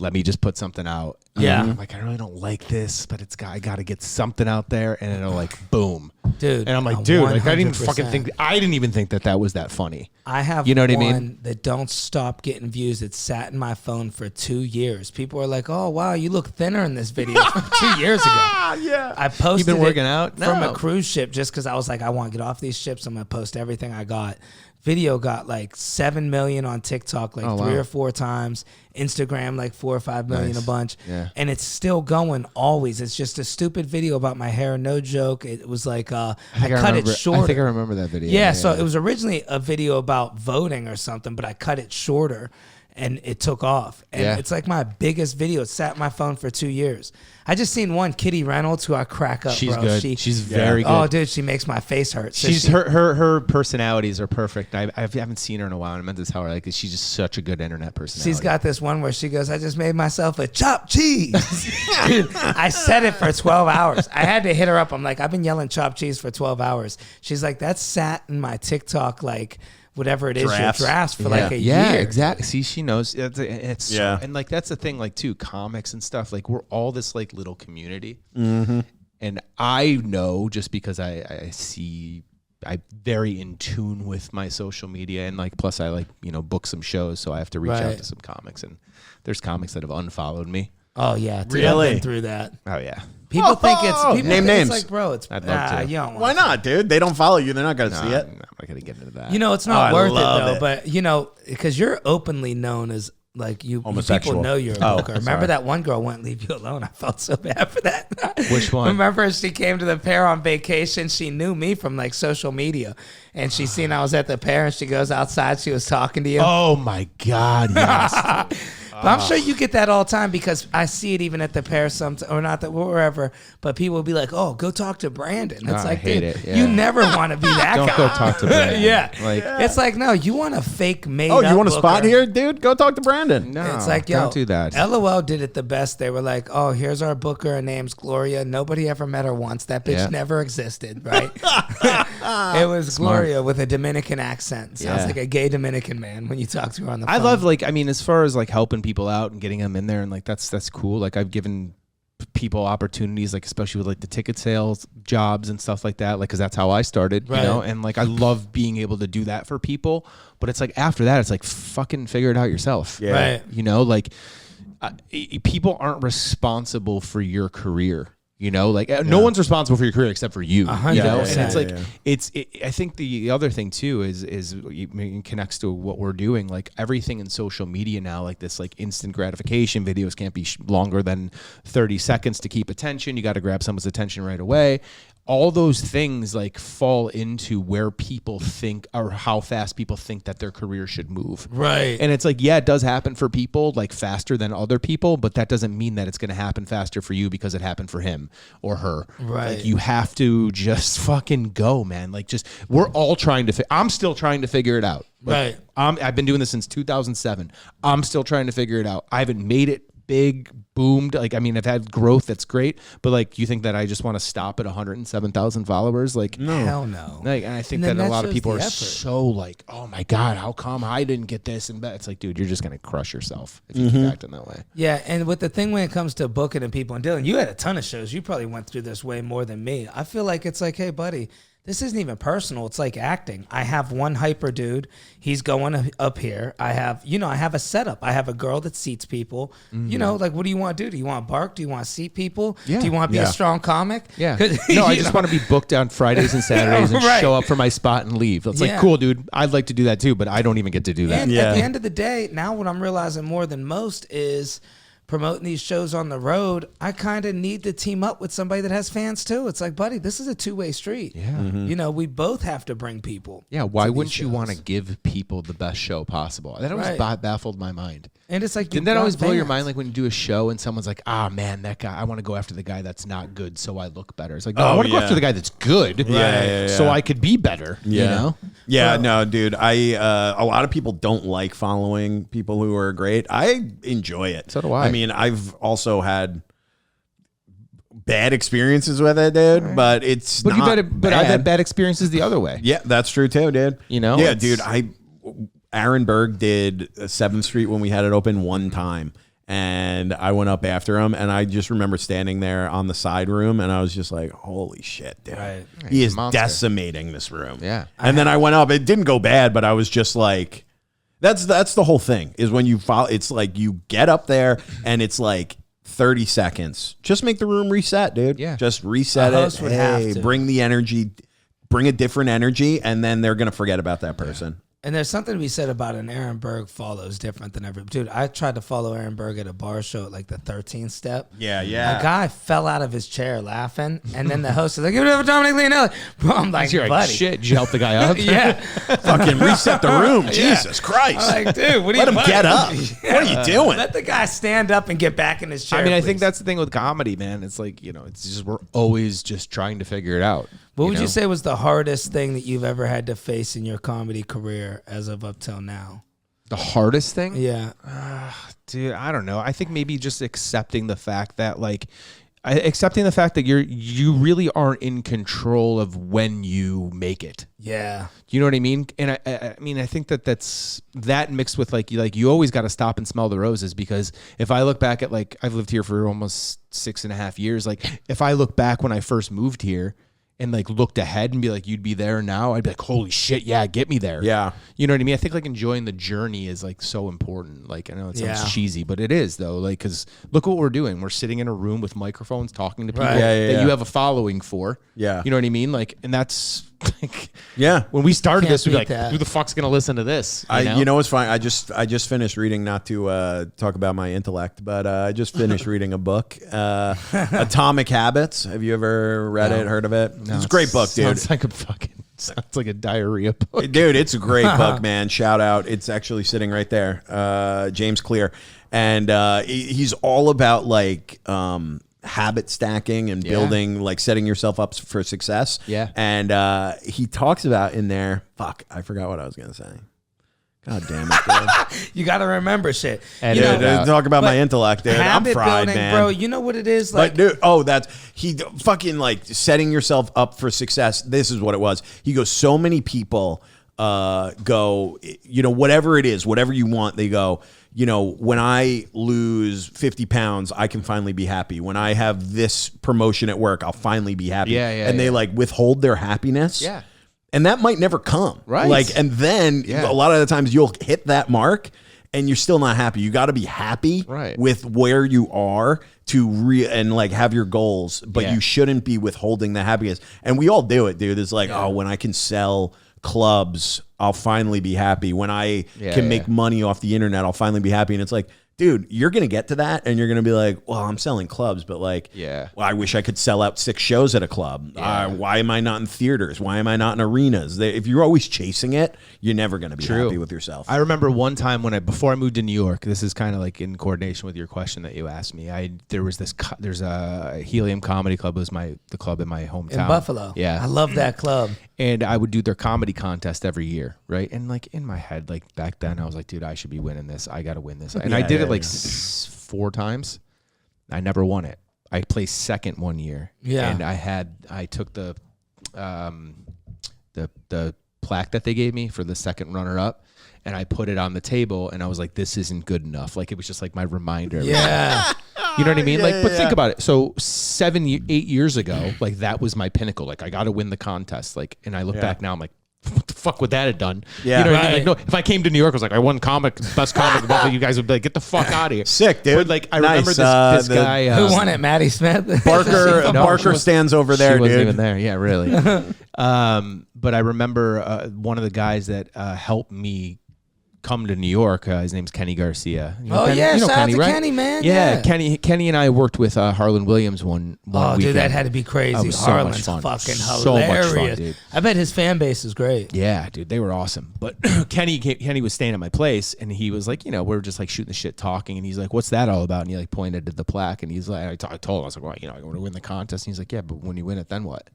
Let me just put something out. Yeah. I'm like, I really don't like this, but I got to get something out there, and it'll like boom, Dude. And I'm like, dude, like I didn't even 100%. fucking think. I didn't even think that was that funny. I have You know what I one mean? that don't stop getting views. It sat in my phone for 2 years. People are like, oh, wow, you look thinner in this video from 2 years ago. Yeah. I posted You've been working it out? from No. a cruise ship just because I was like, I want to get off these ships. I'm going to post everything I got. Video got like 7 million on TikTok, like 3 or 4 times. Instagram, like 4 or 5 million, Nice. a bunch. Yeah. And it's still going always. It's just a stupid video about my hair. No joke. It was like, I cut it shorter. I think I remember that video. Yeah, so it was originally a video about voting or something, but I cut it shorter and it took off. And it's like my biggest video. It sat in my phone for 2 years. I just seen one, Kitty Reynolds, who I crack up, She's bro. good. She's very good. Oh, dude, she makes my face hurt. So She's her personalities are perfect. I haven't seen her in a while, and I meant to tell her like she's just such a good internet personality. She's got this one where she goes, I just made myself a chopped cheese. Dude, I said it for 12 hours. I had to hit her up. I'm like, I've been yelling chopped cheese for 12 hours. She's like, that sat in my TikTok, like, whatever it is, Drafts. your drafts for like a yeah, year. exactly. See, she knows. It's Yeah. and like that's the thing, like too, comics and stuff. Like we're all this like little community, and I know just because I see. I'm very in tune with my social media, and like plus I like book some shows, so I have to reach out to some comics, and there's comics that have unfollowed me. Oh, yeah. Dude, Really? I've been through that. Oh yeah, People think it's people Name think names. It's like, bro, it's I'd love to. you don't want Why not, dude? They don't follow you. They're not going to see it. I'm not gonna get into that. You know, it's not I worth it love though. it. But because you're openly known as like you Homosexual. people know you're a booker. Remember that one girl wouldn't leave you alone? I felt so bad for that. Which one? Remember she came to the pair on vacation. She knew me from like social media, and she seen I was at the pair, and she goes outside. She was talking to you. Oh my God! Yes. But I'm sure you get that all the time because I see it even at the pair sometimes, or not that wherever. But people will be like, "Oh, go talk to Brandon." It's I like, hate dude, it, yeah. you never want to be that Don't guy. go talk to Brandon. Yeah. Like- it's like, no, you want a fake made. Oh, you want a booker. spot here, dude? Go talk to Brandon. No, It's like, yo, don't do that. LOL did it the best. They were like, oh, here's our booker. Her name's Gloria. Nobody ever met her once. That bitch never existed, right? It was Gloria with a Dominican accent. Sounds Yeah. like a gay Dominican man when you talk to her on the phone. I love as far as like helping people out and getting them in there, and like that's cool. Like I've given people opportunities, like especially with like the ticket sales jobs and stuff like that, like because that's how I started, Right. and like I love being able to do that for people. But it's like after that, it's like fucking figure it out yourself. Yeah. Right. People aren't responsible for your career. No one's responsible for your career except for you. 100%. And it's like I think the other thing too is it connects to what we're doing. Like everything in social media now, like this, like instant gratification videos can't be longer than 30 seconds to keep attention. You got to grab someone's attention right away. All those things like fall into where people think or how fast people think that their career should move. Right. And it's like, yeah, it does happen for people like faster than other people, but that doesn't mean that it's going to happen faster for you because it happened for him or her. Right. Like you have to just fucking go, man. Like we're all trying to, I'm still trying to figure it out. Like, Right. I've been doing this since 2007. I'm still trying to figure it out. I haven't made it big boomed. Like, I mean, I've had growth that's great, but like, you think that I just want to stop at 107,000 followers? Like, No. Hell no. like, and I think And that then a lot of shows people the are effort. so like, oh my God, how come I didn't get this? And it's like, dude, you're just going to crush yourself if you keep acting that way. Yeah, and with the thing when it comes to booking and people, and Dylan, you had a ton of shows. You probably went through this way more than me. I feel like it's like, hey, buddy, this isn't even personal. It's like acting. I have one hyper dude. He's going up here. I have a setup. I have a girl that seats people. You know, like, what do you want to do? Do you want to bark? Do you want to seat people? Yeah. Do you want to be a strong comic? Yeah. 'Cause, No, I you just know, want to be booked on Fridays and Saturdays and Right. show up for my spot and leave. It's Yeah. like, cool, dude. I'd like to do that too, but I don't even get to do that. And Yeah. at the end of the day, now what I'm realizing more than most is promoting these shows on the road. I kind of need to team up with somebody that has fans too. It's like, buddy, this is a two-way street. Yeah. You know, we both have to bring people. Yeah, why to these wouldn't you shows. want to give people the best show possible? That always Right. baffled my mind. And it's like, Didn't that always blow your mind? Like when you do a show and someone's like, ah, man, that guy, I want to go after the guy that's not good so I look better. It's like, no, I Oh, want to go yeah. after the guy that's good so yeah. I could be better, you know? Yeah, no, dude. A lot of people don't like following people who are great. I enjoy it. So do I. I mean, I've also had bad experiences with it, dude. But it's But not but I've had bad experiences the other way. Yeah, that's true too, dude. You know, Yeah, it's- dude. Aaron Berg did 7th Street when we had it open one time. And I went up after him, and I just remember standing there on the side room, and I was just like, "Holy shit, dude! Right. He He's is a monster. decimating this room." Yeah. And then I went up. It didn't go bad, but I was just like, "That's the whole thing." Is when you follow. It's like you get up there, and it's like 30 seconds. Just make the room reset, dude. Yeah. Just reset A it. host would have to. Bring the energy. Bring a different energy, and then they're gonna forget about that person. And there's something to be said about an Aaron Berg follow is different than every dude. I tried to follow Aaron Berg at a bar show at like the 13th step. Yeah, A guy fell out of his chair laughing, and then the host is like, "Give it up for Dominic Leonelli." Bro, I'm like, You're buddy, like, shit, did you help the guy up? yeah. Fucking reset the room. Jesus Christ. I'm like, dude, what do Let you him get up. What are you doing? Let the guy stand up and get back in his chair. I mean, I please. think that's the thing with comedy, man. It's like, you know, it's just, we're always just trying to figure it out. What would know? you say was the hardest thing that you've ever had to face in your comedy career as of up till now? The hardest thing? Yeah. Dude, I don't know. I think maybe just accepting the fact that you really aren't in control of when you make it. Yeah. You know what I mean? And I mean, I think that's mixed with like you always got to stop and smell the roses, because if I look back at, like, I've lived here for almost 6.5 years. Like, if I look back when I first moved here and like looked ahead and be like, you'd be there now, I'd be like, holy shit, yeah, get me there. Yeah. You know what I mean? I think like enjoying the journey is like so important. Like, I know it sounds Yeah. cheesy, but it is though. Like, cause look what we're doing. We're sitting in a room with microphones talking to people Right. Yeah, yeah, that yeah. you have a following for. Yeah. You know what I mean? Like, and that's like, Yeah. when we started Can't this, we'd be beat like, that. who the fuck's going to listen to this? You know what's fine? I just finished reading, not to talk about my intellect, but I just finished reading a book, Atomic Habits. Have you ever read it, heard of it? It's a great book, dude. Sounds like a diarrhea book. Dude, it's a great book, man. Shout out. It's actually sitting right there. James Clear. And he's all about like habit stacking and building, like setting yourself up for success. Yeah. And he talks about in there, I forgot what I was going to say. God damn it, dude. You got to remember shit. And You dude, know, Talk about my but intellect, dude. I'm habit fried, building, man. bro. You know what it is? Like, But dude, he fucking like setting yourself up for success. This is what it was. He goes, so many people go, you know, whatever it is, whatever you want, they go, you know, when I lose 50 pounds, I can finally be happy. When I have this promotion at work, I'll finally be happy. Yeah, yeah, and they yeah. like withhold their happiness. Yeah. And that might never come. Right. Like, and then Yeah. a lot of the times you'll hit that mark and you're still not happy. You got to be happy Right. with where you are and like have your goals, but Yeah. you shouldn't be withholding the happiness. And we all do it, dude. It's like, oh, when I can sell clubs, I'll finally be happy. When I can make money off the internet, I'll finally be happy. And it's like, dude, you're going to get to that and you're going to be like, well, I'm selling clubs, but like, well, I wish I could sell out 6 shows at a club. Why am I not in theaters? Why am I not in arenas? If you're always chasing it, you're never going to be happy with yourself. I remember one time before I moved to New York, this is kind of like in coordination with your question that you asked me. There's a Helium Comedy Club. It was the club in my hometown. in Buffalo. Yeah. I love that club. And I would do their comedy contest every year, right? And like in my head, like back then, I was like, dude, I should be winning this. I got to win this. And I did it like 4 times. I never won it. I placed second one year. Yeah. And I took the plaque that they gave me for the second runner up, and I put it on the table, and I was like, this isn't good enough. Like, it was just like my reminder. Yeah. You know what I mean? Like, but yeah. think about it. So 8 years ago, like, that was my pinnacle. Like, I got to win the contest. Like, and I look back now, I'm like, what the fuck would that have done? Yeah. You know what I mean? Right. Like, no, if I came to New York, I was like, I won best comic, you guys would be like, get the fuck out of here. Sick, dude. But like, I Nice. remember this The- guy. Who won it? Maddie Smith? Barker Barker stands over there, She wasn't dude. even there. Yeah, really. But I remember one of the guys that helped me come to New York. His name's Kenny Garcia. You know Oh, Kenny? yeah. You know Shout out to right? Kenny, man. Yeah, Kenny and I worked with Harlan Williams one Oh, weekend. dude, that had to be crazy. That was so Harlan's much fun. fucking So much fun, hilarious. dude. I bet his fan base is great. Yeah, dude, they were awesome. But Kenny was staying at my place, and he was like, we were just like shooting the shit, talking, and he's like, "What's that all about?" And he like pointed to the plaque, and he's like, I told him, I was like, "Well, I want to win the contest." And he's like, "Yeah, but when you win it, then what?"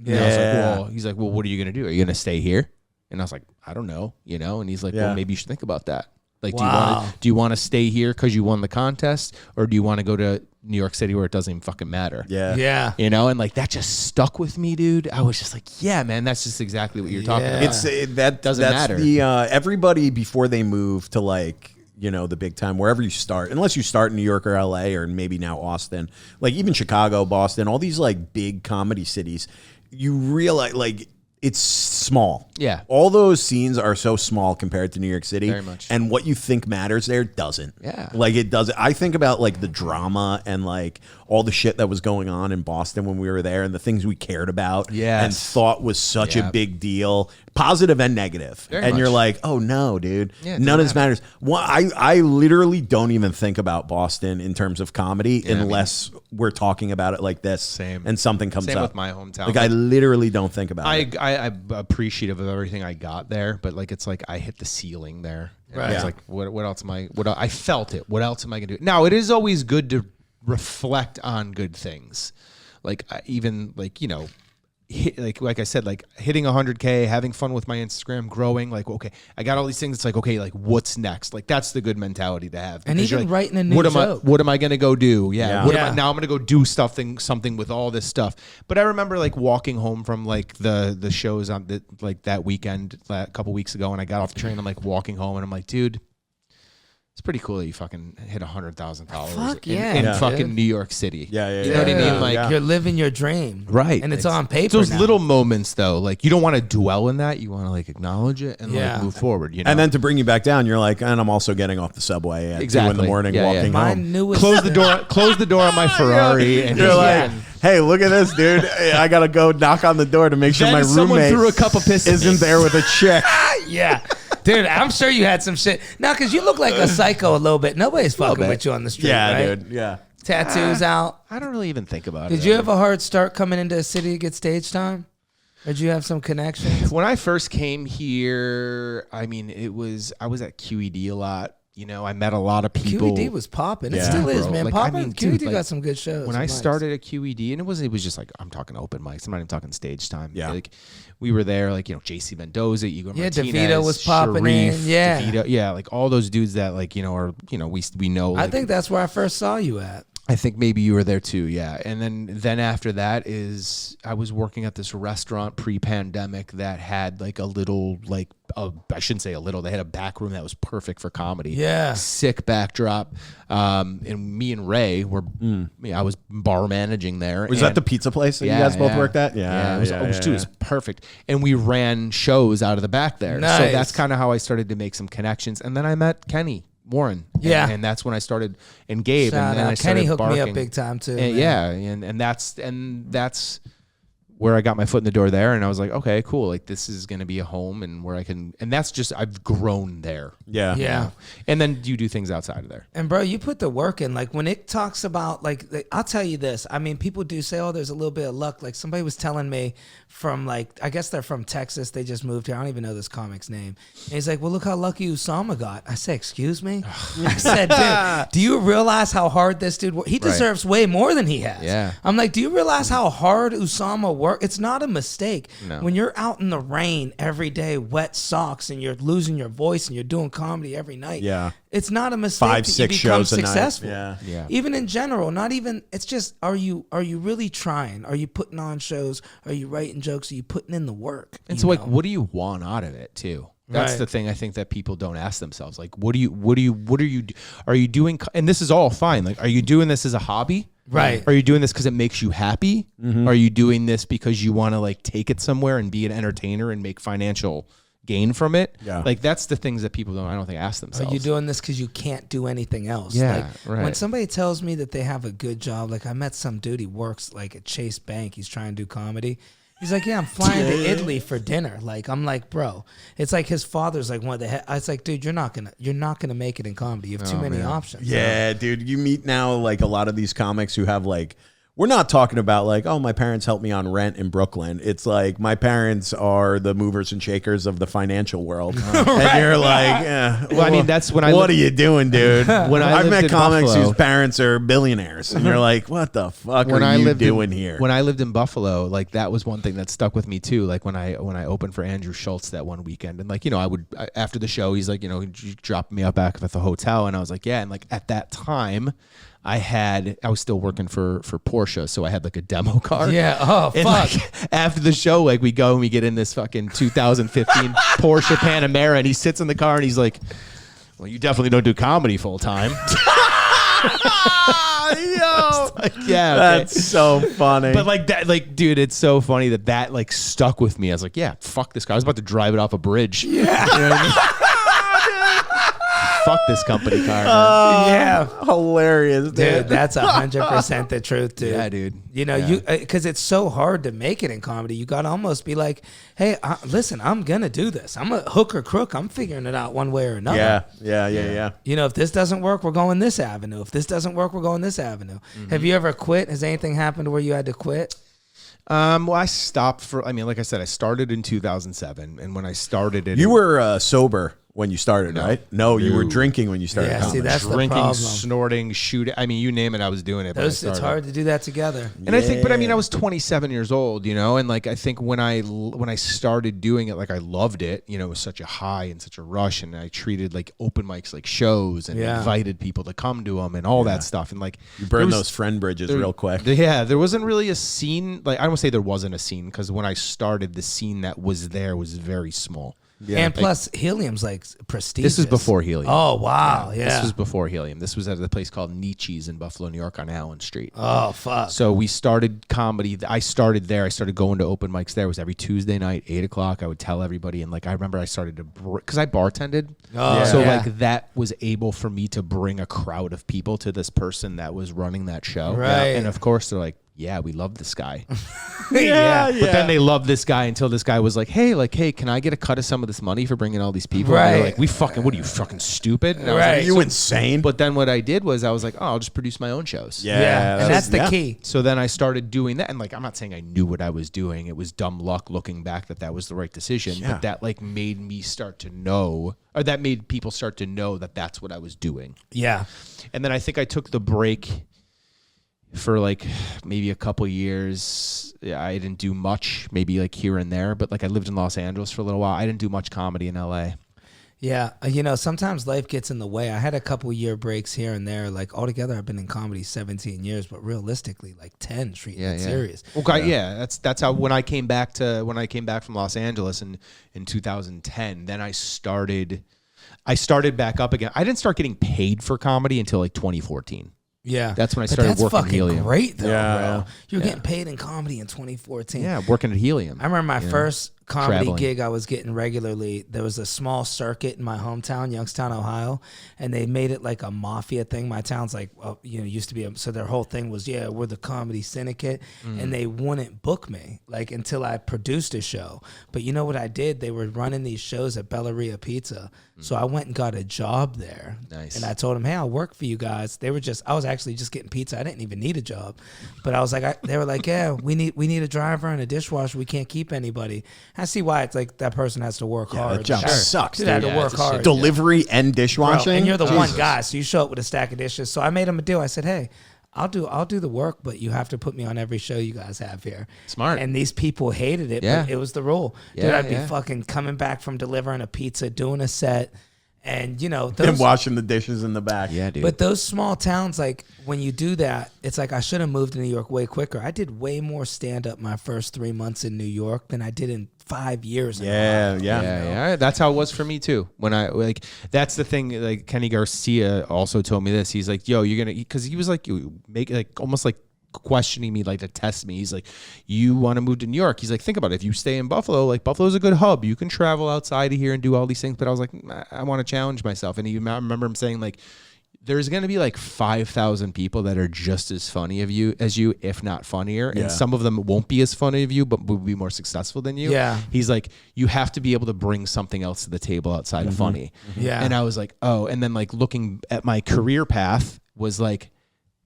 And I was like, "Well," he's like, "Well, what are you gonna do? Are you gonna stay here?" And I was like, "I don't know," And he's like, Yeah. "Well, maybe you should think about that. Like, Wow. do you want to stay here because you won the contest, or do you want to go to New York City where it doesn't even fucking matter?" Yeah. Yeah. And like that just stuck with me, dude. I was just like, yeah, man, that's just exactly what you're talking about. It's that Doesn't that's matter. The everybody before they move to like the big time, wherever you start, unless you start in New York or LA or maybe now Austin, like even Chicago, Boston, all these like big comedy cities, you realize like it's small. Yeah. All those scenes are so small compared to New York City. Very much. And what you think matters there doesn't. Yeah. Like it doesn't. I think about like the drama and like all the shit that was going on in Boston when we were there and the things we cared about Yes. and thought was such a Yeah. big deal, positive and negative. Very and you're much. like, oh no, dude. Yeah, it None of doesn't this matters. Well, I literally don't even think about Boston in terms of comedy I mean- unless we're talking about it like this. Same. And something comes Same up. with my hometown. Like I literally don't think about it. I'm appreciative of everything I got there, but like it's like I hit the ceiling there. And Right. It's Yeah. like what else am I? I felt it. What else am I gonna do? Now it is always good to reflect on good things, like even like like I said, like hitting 100K, having fun with my Instagram, growing. Like okay, I got all these things. It's like okay, like what's next? Like that's the good mentality to have. And Because you're even like, writing a new joke. What am I gonna go do? Yeah. Yeah. What Yeah. am I now? I'm gonna go do something with all this stuff. But I remember like walking home from like the shows on like that weekend a couple weeks ago, and I got off the train. I'm like walking home, and I'm like, dude, it's pretty cool that you fucking hit 100,000 followers Fuck in yeah, fucking dude. New York City. Yeah. You know what I mean? Like You're living your dream. Right. And it's on paper. It's those now. little moments though, like you don't want to dwell in that. You want to like acknowledge it and Yeah. like move forward. And then to bring you back down, you're like, and I'm also getting off the subway at 2 in Exactly. the morning, Yeah, yeah. walking My home. newest close the door on my Ferrari, and You're just- like, hey, look at this, dude. I gotta go knock on the door to make sure Then my someone roommate threw a cup of piss at isn't me. there with a chick. Yeah. Dude, I'm sure you had some shit. Now, because you look like a psycho a little bit. Nobody's fucking bit. with you on the street, Yeah, right? dude. Yeah. Tattoos out. I don't really even think about it. Did you have a hard start coming into a city to get stage time? Or did you have some connections? When I first came here, I mean, I was at QED a lot. I met a lot of people. QED was popping. It Yeah, still is, bro. man. Like, I Popping. mean, QED dude, like, got some good shows. When I Nice. started at QED, and it was just like I'm talking open mics. I'm not even talking stage time. Yeah. Like we were there, like JC Mendoza, Igor Yeah, Martinez, DeVito was popping Sharif, in, yeah. DeVito, yeah, like all those dudes that like are we know. I Like, think that's where I first saw you at. I think maybe you were there too, yeah. And then after that is I was working at this restaurant pre-pandemic that had like a little I shouldn't say a little. They had a back room that was perfect for comedy. Yeah. Sick backdrop. And me and Ray were I was bar managing there. Was that the pizza place that you guys both worked at? Yeah. It was perfect. And we ran shows out of the back there. So Nice. that's kind of how I started to make some connections. And then I met Kenny Warren. Yeah. And that's when I started, and Gabe. Shout and then out. I started Kenny hooked me barking. up big time too. And man. yeah, and that's where I got my foot in the door there, and I was like, okay, cool, like this is gonna be a home, and where I can, and that's just I've grown there. Yeah. Yeah. And then you do things outside of there. And bro, you put the work in. Like when it talks about like I'll tell you this. I mean, people do say, "Oh, there's a little bit of luck." Like somebody was telling me from I guess they're from Texas. They just moved here. I don't even know this comic's name. And he's like, "Well, look how lucky Usama got." I said, "Excuse me." I said, "Dude, do you realize how hard this dude worked? He deserves way more than he has." Yeah. I'm like, "Do you realize how hard Usama worked?" work. It's not a mistake. No. When you're out in the rain every day, wet socks, and you're losing your voice and you're doing comedy every night. Yeah. It's not a mistake 5, that 6 you become shows a night. successful. Yeah. Even in general, not even, it's just, are you really trying? Are you putting on shows? Are you writing jokes? Are you putting in the work? And so, like, what do you want out of it too? That's Right. the thing I think that people don't ask themselves. Like, are you doing? And this is all fine. Like, are you doing this as a hobby? Right. Are you doing this because it makes you happy? Are you doing this because you want to like take it somewhere and be an entertainer and make financial gain from it? Yeah. Like that's the things that people I don't think ask themselves. Are you doing this because you can't do anything else? Yeah, like, right. When somebody tells me that they have a good job, like I met some dude, he works like at Chase Bank. He's trying to do comedy. He's like, yeah, I'm flying to Italy for dinner. Like, I'm like, bro, it's like his father's like one of the. It's like, dude, you're not gonna make it in comedy. You have too many options. Yeah, dude. You meet now like a lot of these comics who have like, we're not talking about like, oh, my parents helped me on rent in Brooklyn. It's like my parents are the movers and shakers of the financial world. And you're like, Well, I mean, that's when I what lived- are you doing, dude? When I I've lived met in comics Buffalo- whose parents are billionaires. And you're like, what the fuck are you doing here? When I lived in Buffalo, like that was one thing that stuck with me too. Like when I opened for Andrew Schultz that one weekend, and like after the show, he's like, he dropped me up back at the hotel, and I was like, yeah, and like at that time. I was still working for Porsche, so I had like a demo car. Yeah. Oh, And fuck. like after the show, like we go and we get in this fucking 2015 Porsche Panamera, and he sits in the car and he's like, "Well, you definitely don't do comedy full time." Yo, Like, yeah, okay. that's so funny. But like that, like, dude, it's so funny that like stuck with me. I was like, yeah, fuck this car. I was about to drive it off a bridge. Yeah. You know what I mean? Fuck this company car. Man. Yeah. Hilarious, Dude, that's 100% the truth, dude. Yeah, dude. You know, Yeah. because it's so hard to make it in comedy. You got to almost be like, hey, listen, I'm going to do this. I'm a hook or crook. I'm figuring it out one way or another. Yeah. You know, if this doesn't work, we're going this avenue. If this doesn't work, we're going this avenue. Have you ever quit? Has anything happened where you had to quit? Well, I stopped like I said, I started in 2007, and when I started it, You were sober when you started, right? No, you were drinking when you started. Yeah, see, comedy. that's the drinking, problem. snorting, shooting. I mean, you name it, I was doing it. when I It's started. hard to do that together. And I think, but I mean, I was 27 years old, and like I think when I started doing it, like I loved it. It was such a high and such a rush, and I treated like open mics like shows and Yeah. invited people to come to them and all that stuff. And like You burned there was- those friend bridges real quick. Yeah, there wasn't really a scene. Like I don't want to say there wasn't a scene because when I started, the scene that was there was very small. Yeah. And plus, helium's like prestigious. This was before Helium. Oh, wow. Yeah. This was before Helium. This was at a place called Nietzsche's in Buffalo, New York on Allen Street. Oh, fuck. So we started comedy. I started there. I started going to open mics there. It was every Tuesday night, 8 o'clock. I would tell everybody. And like, I remember I started to, because I bartended. Oh, So yeah. like that was able for me to bring a crowd of people to this person that was running that show. Right. And of course they're like, yeah, we love this guy. yeah. But then they loved this guy until this guy was like, hey, can I get a cut of some of this money for bringing all these people? And they're Right. like, what are you, fucking stupid? And I was Right. like, Are you insane? but then what I did was I was like, oh, I'll just produce my own shows. Yeah. And that's the key. So then I started doing that, and like I'm not saying I knew what I was doing. It was dumb luck looking back that was the right decision. Yeah. But that like made me start to know, or that made people start to know that that's what I was doing. Yeah. And then I think I took the break for like maybe a couple years. Yeah, I didn't do much, maybe like here and there, but like I lived in Los Angeles for a little while. I didn't do much comedy in LA. Yeah. Sometimes life gets in the way. I had a couple year breaks here and there. Like altogether, I've been in comedy 17 years, but realistically, like 10 treating it serious. Okay, yeah, that's how when I came back from Los Angeles in 2010, then I started back up again. I didn't start getting paid for comedy until like 2014. Yeah. That's when I But started that's working fucking Helium. great, though, Yeah. bro. You're getting paid in comedy in 2014. Yeah, working at Helium. I remember my first comedy Traveling. gig I was getting regularly. There was a small circuit in my hometown, Youngstown, Ohio, and they made it like a mafia thing. My town's like, used to be, so their whole thing was, we're the comedy syndicate, and they wouldn't book me like until I produced a show. But you know what I did? They were running these shows at Belleria Pizza, so I went and got a job there. Nice. And I told them, hey, I'll work for you guys. I was actually just getting pizza. I didn't even need a job, but I was like, they were like, yeah, we need a driver and a dishwasher. We can't keep anybody. I see why it's like that person has to work hard. That job sucks, Dude, I had dude. to Yeah, work it's a shit. hard. Delivery and Bro, dishwashing. and you're the one Jesus. guy, so you show up with a stack of dishes. So I made him a deal. I said, hey, I'll do the work, but you have to put me on every show you guys have here. Smart. And these people hated it, Yeah. but it was the rule. Dude, Yeah, I'd be yeah. fucking coming back from delivering a pizza, doing a set, and And those, washing the dishes in the back. Yeah, dude. but those small towns, like when you do that, it's like I should have moved to New York way quicker. I did way more stand up my first 3 months in New York than I did in 5 years. Yeah. Yeah. That's how it was for me too. When I that's the thing. Like Kenny Garcia also told me this. He's like, "Yo, you're gonna," because he was like, "You make like almost like questioning me, like to test me." He's like, "You want to move to New York?" He's like, "Think about it. If you stay in Buffalo, like Buffalo's a good hub. You can travel outside of here and do all these things." But I was like, I want to challenge myself. And I remember him saying like, there's going to be like 5,000 people that are just as funny as you, if not funnier. Yeah. And some of them won't be as funny of you, but will be more successful than you. Yeah. He's like, you have to be able to bring something else to the table outside of funny. Yeah. And I was like, oh, and then like looking at my career path was like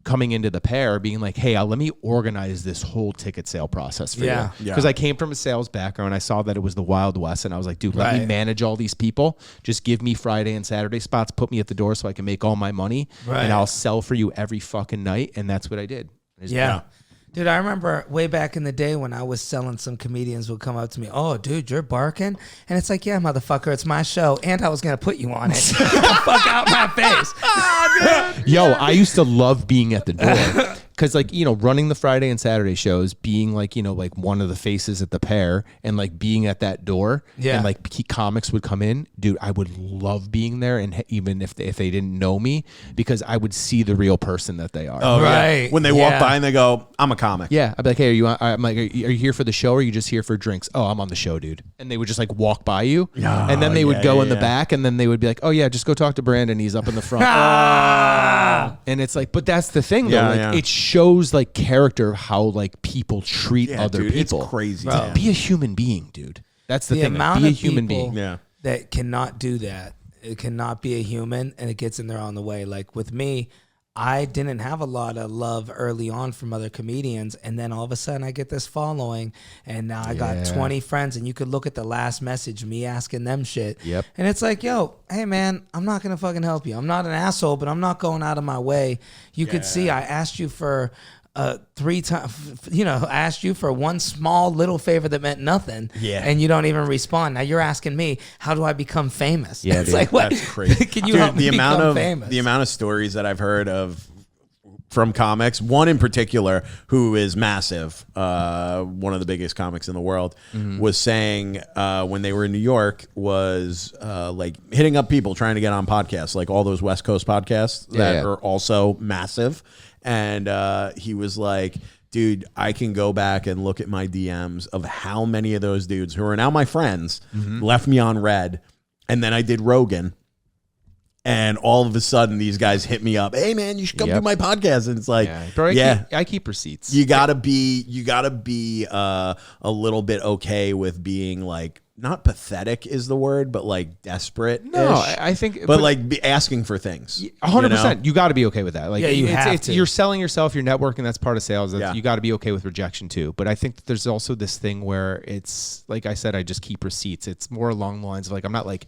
coming into the pair being like, hey, let me organize this whole ticket sale process for Yeah. you. Yeah. Because I came from a sales background. I saw that it was the Wild West. And I was like, dude, let me Right. manage all these people. Just give me Friday and Saturday spots. Put me at the door so I can make all my money. Right. And I'll sell for you every fucking night. And that's what I did. Yeah. Dude, I remember way back in the day when I was selling, some comedians would come up to me, "Oh, dude, you're barking?" And it's like, "Yeah, motherfucker, it's my show, and I was going to put you on it." Get the fuck out my face. Yo, I used to love being at the door. Because, like, running the Friday and Saturday shows, being, like, like one of the faces at the pair and, like, being at that door Yeah. and, like, comics would come in. Dude, I would love being there. And even if they didn't know me, because I would see the real person that they are. Oh, Right. yeah. When they walk by and they go, I'm a comic. Yeah, I'd be like, hey, I'm like, are you here for the show or are you just here for drinks? Oh, I'm on the show, dude. And they would just like walk by you. And then they would go in the back and then they would be like, oh yeah, just go talk to Brandon. He's up in the front. And it's like, but that's the thing though. Yeah, Like yeah. it shows like character, how like people treat Yeah, other dude, people. It's crazy. Bro. man. Be a human being, dude. That's the The thing. Like, amount be a of human people being. Yeah. that cannot do that. It cannot be a human, and it gets in there on the way. Like with me, I didn't have a lot of love early on from other comedians, and then all of a sudden I get this following, and now I got 20 friends, and you could look at the last message, me asking them shit. Yep. And it's like, yo, hey man, I'm not gonna fucking help you. I'm not an asshole, but I'm not going out of my way. You could see I asked you for 3 times, I asked you for one small little favor that meant nothing. Yeah. And you don't even respond. Now you're asking me, how do I become famous? Yeah, It's dude. like, what? That's crazy. Can you Dude, help me become famous? The amount of stories that I've heard of from comics, one in particular who is massive, one of the biggest comics in the world, was saying when they were in New York was like hitting up people trying to get on podcasts, like all those West Coast podcasts that are also massive. And he was like, dude, I can go back and look at my DMs of how many of those dudes who are now my friends left me on red. And then I did Rogan. And all of a sudden, these guys hit me up. Hey, man, you should come do my podcast. And it's like, Bro, I keep receipts. you gotta be a little bit okay with being like, not pathetic is the word, but like desperate. No, I think, but like be asking for things. 100%. You got to be okay with that. Like, Yeah, you have to. You're selling yourself, you're networking. That's part of sales. Yeah. You got to be okay with rejection too. But I think that there's also this thing where it's like I said, I just keep receipts. It's more along the lines of like, I'm not like,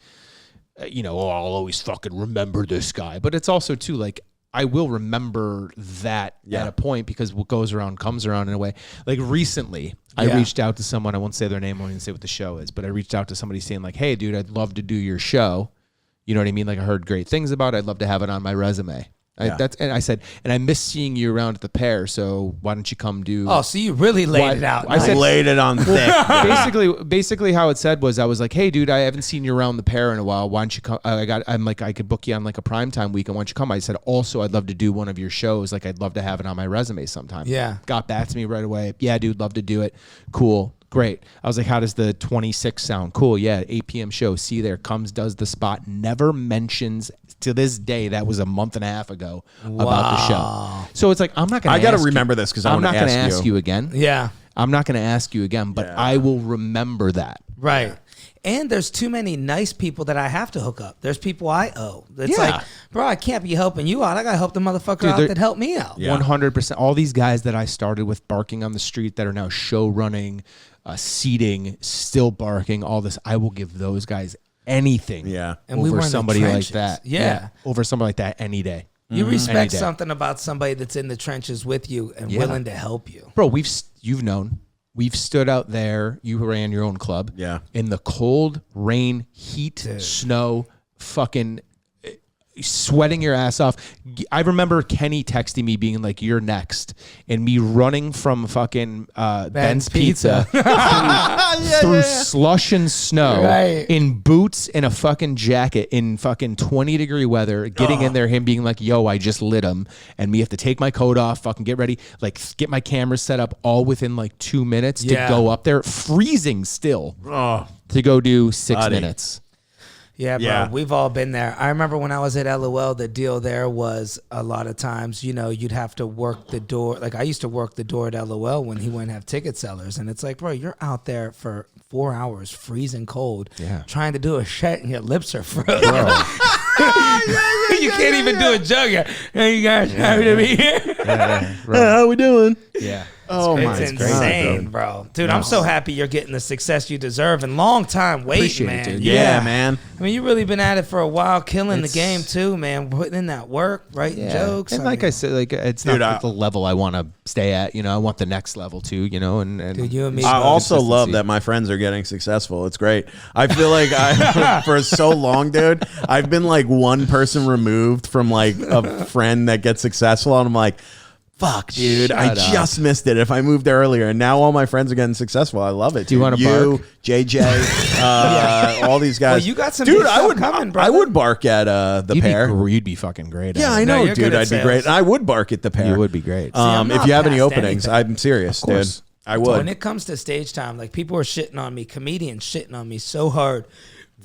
I'll always fucking remember this guy. But it's also too like, I will remember that at a point, because what goes around comes around in a way. Like recently, I reached out to someone. I won't say their name. I won't even say what the show is. But I reached out to somebody saying like, hey, dude, I'd love to do your show. You know what I mean? Like I heard great things about it. I'd love to have it on my resume. And I said, and I miss seeing you around at the pair. So why don't you come do? Oh, so you really laid it out. I said, laid it on thick. basically how it said was, I was like, hey dude, I haven't seen you around the pair in a while. Why don't you come? I'm like, I could book you on like a primetime weekend. Why don't you come? I said, also, I'd love to do one of your shows. Like I'd love to have it on my resume sometime. Yeah. Got back to me right away. Yeah, dude, love to do it. Cool. Great. I was like, how does the 26th sound? Cool. Yeah. 8 p.m. show. See you there. Comes, does the spot. Never mentions to this day. That was a month and a half ago about the show. So it's like, I'm not going to I got to remember this because I'm not going to ask ask you again. Yeah. I'm not going to ask you again, but I will remember that. Right. And there's too many nice people that I have to hook up. There's people I owe. It's like, bro, I can't be helping you out. I got to help the motherfucker out that helped me out. 100%. All these guys that I started with barking on the street that are now show running, seating, still barking, all this, I will give those guys anything Yeah. And we were over in the somebody like trenches. that. Yeah. Over somebody like that any day. You Any respect day. something about somebody that's in the trenches with you and Yeah. willing to help you. Bro, you've known. We've stood out there. You ran your own club. Yeah. In the cold, rain, heat, snow, fucking sweating your ass off. I remember Kenny texting me being like, "You're next," and me running from fucking Ben's Pizza through slush and snow Right. in boots and a fucking jacket in fucking 20-degree weather, getting in there, him being like, "Yo, I just lit him," and me have to take my coat off, fucking get ready, like get my camera set up all within like 2 minutes to go up there, freezing still, to go do 6 minutes. Yeah, bro. Yeah. We've all been there. I remember when I was at LOL, the deal there was a lot of times, you'd have to work the door. Like I used to work the door at LOL when he wouldn't have ticket sellers. And it's like, bro, you're out there for 4 hours, freezing cold, trying to do a shit and your lips are frozen. You can't even do a jug. Hey, you guys happy to be here? How we doing? Yeah. Oh my It's God, insane, dude. bro. Dude, I'm so happy you're getting the success you deserve and long time waiting, Appreciate it, man. dude. Yeah, man. I mean, you really been at it for a while, killing the game too, man. Putting in that work, writing jokes. And like I said, like it's Dude, not the level I want to stay at. I want the next level too. And Dude, you and me. I also love consistency. that my friends are getting successful. It's great. I feel like for so long, dude, I've been like one person removed from like a friend that gets successful, and I'm like, fuck, dude, I Shut up. just missed it. If I moved earlier, and now all my friends are getting successful. I love it. Do you dude. wanna bark? JJ, all these guys. Well, you got some dude. big I stuff would coming, I brother. would bark at the pair. You'd be fucking great. Yeah, at I it. know, you're dude. good at I'd be sales. great. I would bark at the pair. You would be great. I'm If not you have any past openings, anything. I'm serious, dude. course. I When would. it comes to stage time, like people were shitting on me, comedians shitting on me so hard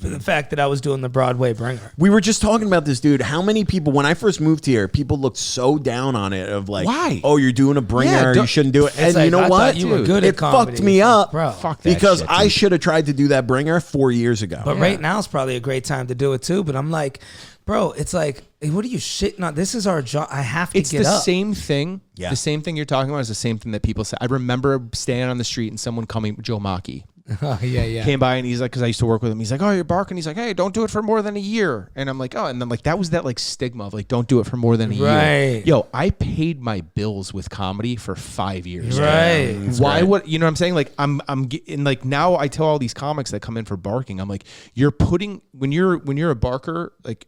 for the fact that I was doing the Broadway bringer. We were just talking about this, dude. How many people, when I first moved here, people looked so down on it of like, Why? oh, you're doing a bringer, Yeah, you shouldn't do it. And like, you know I what? thought you were good at it comedy. fucked me up, Bro. Fuck that because shit, I dude. should have tried to do that bringer 4 years ago. But right now is probably a great time to do it too. But I'm like, bro, it's like, hey, what are you shitting on? This is our job. I have to It's get the up. same thing. Yeah. The same thing you're talking about is the same thing that people say. I remember staying on the street and someone coming, Joe Maki, Oh, yeah. came by and he's like, because I used to work with him. He's like, oh, you're barking. He's like, hey, don't do it for more than a year. And I'm like, oh, and then like that was that like stigma of like, don't do it for more than a year. Right. Yo, I paid my bills with comedy for 5 years. Right. Why would you know what I'm saying? Like I'm and like now I tell all these comics that come in for barking, I'm like, you're putting when you're a barker, like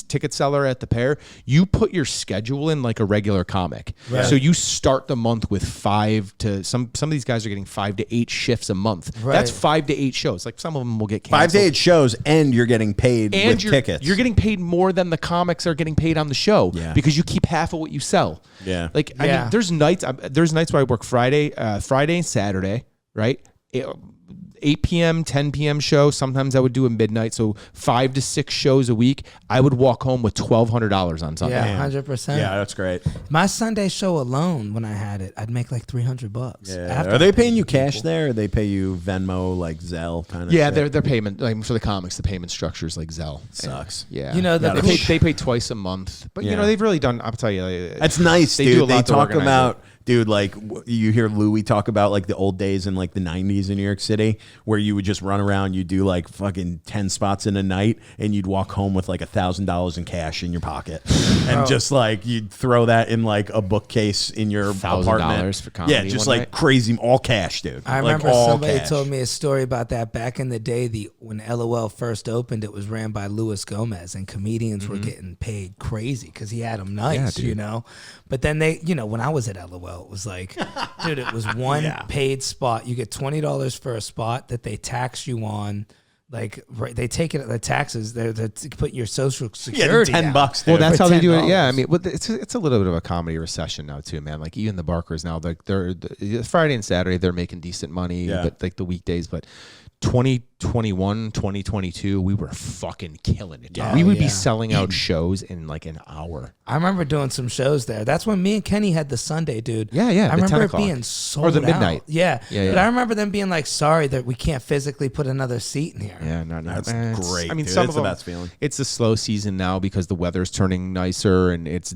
ticket seller at the pair, you put your schedule in like a regular comic. Right. So you start the month with 5 to some of these guys are getting 5 to 8 shifts a month. Right. That's 5 to 8 shows. Like some of them will get canceled. 5 to 8 shows, and you're getting paid And with you're, tickets. you're getting paid more than the comics are getting paid on the show because you keep half of what you sell. Yeah. Like I Yeah. mean, there's nights where I work Friday and Saturday, right? 8 p.m., 10 p.m. show. Sometimes I would do a midnight. So 5 to 6 shows a week. I would walk home with $1,200 on Sunday. Yeah, 100%. yeah, that's great. My Sunday show alone, when I had it, I'd make like $300. Yeah. After Are I they paid paying you people. cash there, or they pay you Venmo, like Zelle kind of Yeah, shit? their payment, like for the comics, the payment structure is like Zelle. Sucks. Yeah. You know, the- they pay twice a month. But, you Yeah. know, they've really done, I'll tell you. That's nice, They dude. do a lot They to talk organize about, it. dude, like you hear Louis talk about like the old days in like the 90s in New York City where you would just run around, you do like fucking 10 spots in a night, and you'd walk home with like $1,000 in cash in your pocket. And just like you'd throw that in like a bookcase in your apartment. for comedy Yeah, just one like night? crazy, all cash, dude. I Like, remember all somebody cash. told me a story about that back in the day. When LOL first opened, it was ran by Luis Gomez, and comedians were getting paid crazy because he had them nice, you know. But then they, when I was at LOL, it was like, dude, it was one paid spot. You get $20 for a spot that they tax you on. Like they take it the taxes. They're putting your social security. $10, down. dude. Well, that's For how they do it. $10. Yeah, I mean, it's a little bit of a comedy recession now too, man. Like even the barkers now, like they're Friday and Saturday they're making decent money, but like the weekdays. But 2021, 2022, we were fucking killing it. Yeah. We would yeah. be selling out shows in like an hour. I remember doing some shows there. That's when me and Kenny had the Sunday, dude. Yeah, yeah, I the 10 remember it o'clock. being sold Or the midnight. out. Yeah. Yeah, But yeah. I remember them being like, sorry that we can't physically put another seat in here. Yeah, no, That's it's- great, I mean, dude. some That's of the them, best feeling. It's a slow season now because the weather's turning nicer, and it's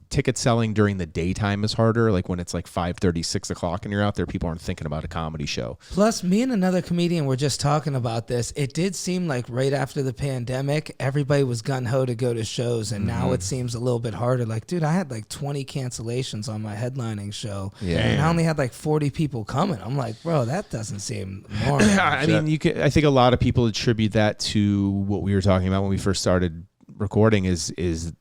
ticket selling during the daytime is harder. Like when it's like 5:30, 6 o'clock, and you're out there, people aren't thinking about a comedy show. Plus, me and another comedian and we're just talking about this. It did seem like right after the pandemic, everybody was gung-ho to go to shows, and now it seems a little bit harder. Like, dude, I had like 20 cancellations on my headlining show, and I only had like 40 people coming. I'm like, bro, that doesn't seem normal. I mean, I think a lot of people attribute that to what we were talking about when we first started recording is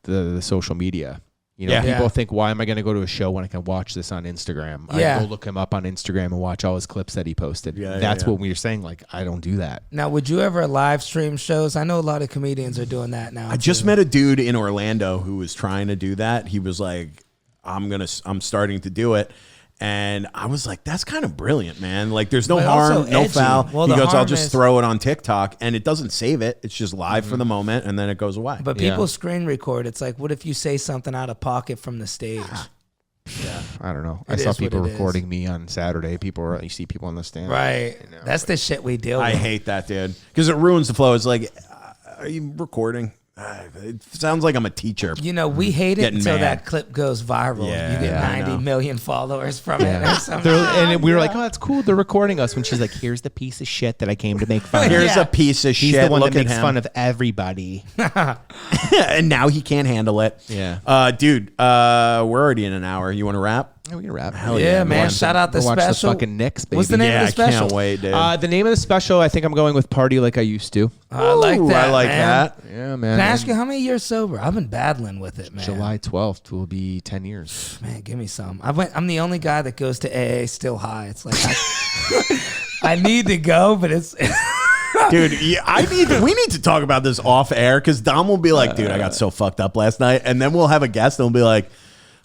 the social media. You know, people think, why am I going to go to a show when I can watch this on Instagram? I go look him up on Instagram and watch all his clips that he posted. That's what we were saying. Like, I don't do that. Now, would you ever live stream shows? I know a lot of comedians are doing that now. I just met a dude in Orlando who was trying to do that. He was like, I'm starting to do it. And I was like, that's kind of brilliant, man. Like, there's no harm, no foul. Well, he goes, I'll just throw it on TikTok, and it doesn't save it. It's just live for the moment, and then it goes away. But people screen record. It's like, what if you say something out of pocket from the stage? I don't know. I saw people recording me on Saturday. You see people on the stand. Right. You know, that's the shit we deal with. I hate that, dude. Because it ruins the flow. It's like, are you recording? It sounds like I'm a teacher. You know, we hate it until that clip goes viral. You get 90 million followers from it or something. And we were like, oh, that's cool. They're recording us. When she's like, here's the piece of shit that I came to make fun of. Here's a piece of shit. He's the one Look that makes him. fun of everybody. And now he can't handle it. Yeah. Dude, we're already in an hour. You want to wrap? Yeah, we can wrap. Hell yeah, man. Shout out the Watch special. the fucking Knicks, baby. What's the name of the special? I can't wait, dude. The name of the special, I think I'm going with Party Like I Used to. I like that. I like man. that. Yeah, man. Can I ask you how many years sober? I've been battling with it, man. July 12th will be 10 years. Man, give me some. I'm the only guy that goes to AA still high. It's like I need to go, but it's Dude, we need to talk about this off air, because Dom will be like, dude, I got so fucked up last night. And then we'll have a guest and we'll be like,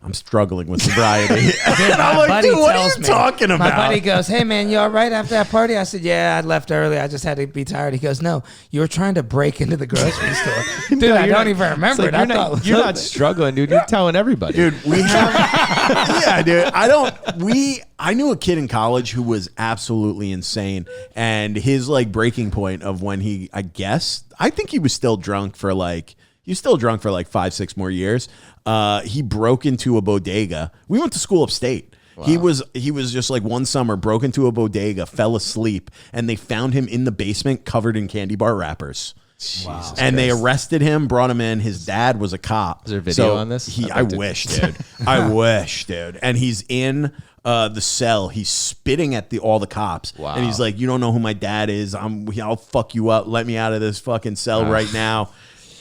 I'm struggling with sobriety. And I'm like, dude, what are you talking about? My buddy goes, hey, man, you all right after that party? I said, yeah, I left early. I just had to be tired. He goes, no, you were trying to break into the grocery store. Dude, I don't even remember it. You're not struggling, dude. You're telling everybody. Dude, we have, yeah, dude. I knew a kid in college who was absolutely insane. And his like breaking point of when I think he was still drunk for like 5-6 more years. He broke into a bodega. We went to school upstate. Wow. He was just like one summer, broke into a bodega, fell asleep, and they found him in the basement covered in candy bar wrappers. Wow. And they arrested him, brought him in. His dad was a cop. Is there video on this? I wish, dude. I wish, dude. And he's in the cell. He's spitting at all the cops. Wow. And he's like, you don't know who my dad is. I'll fuck you up. Let me out of this fucking cell right now.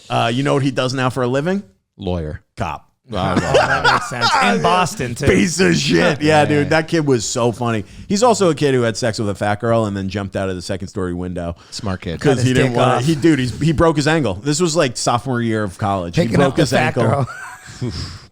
You know what he does now for a living? Lawyer. Cop. Oh, that makes sense. In Boston, too. Piece of shit. Yeah, dude. That kid was so funny. He's also a kid who had sex with a fat girl and then jumped out of the second-story window. Smart kid. Because he didn't want to. He broke his ankle. This was like sophomore year of college. He broke his ankle.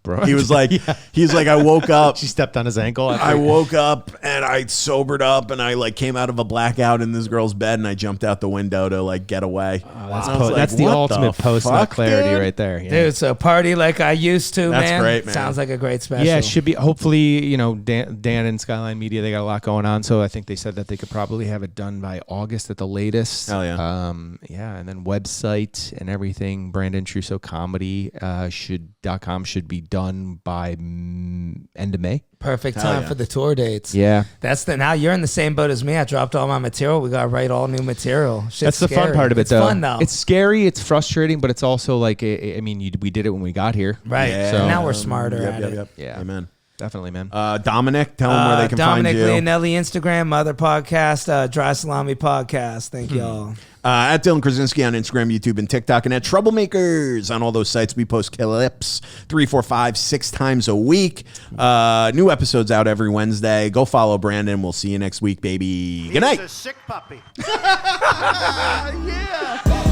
Bro. He was like, he's like, I woke up. She stepped on his ankle. I woke up and I sobered up and I like came out of a blackout in this girl's bed and I jumped out the window to like get away. That's the ultimate post-nut clarity right there. Yeah. Dude, so party like I used to, man. That's great, man. Sounds like a great special. Yeah, it should be. Hopefully, you know, Dan and Skyline Media, they got a lot going on. So I think they said that they could probably have it done by August at the latest. Hell yeah. Yeah, and then website and everything, Brandon Trusso Comedy .com should be done by end of May. Perfect time for the tour dates. Yeah. Now you're in the same boat as me. I dropped all my material. We got to write all new material. That's the fun part of it, though. It's fun, though. It's scary. It's frustrating, but it's also like, I mean, we did it when we got here. Right. Yeah. So now we're smarter at it. Yeah. Amen. Definitely, man. Dominic, tell them where they can find you. Dominic Leonelli, Instagram, other podcast, Dry Salami Podcast. Thank y'all. At Dylan Krasinski on Instagram, YouTube, and TikTok, and at Troublemakers on all those sites. We post clips 3, 4, 5, 6 times a week. New episodes out every Wednesday. Go follow Brandon. We'll see you next week, baby. Good night. He's a sick puppy. Yeah.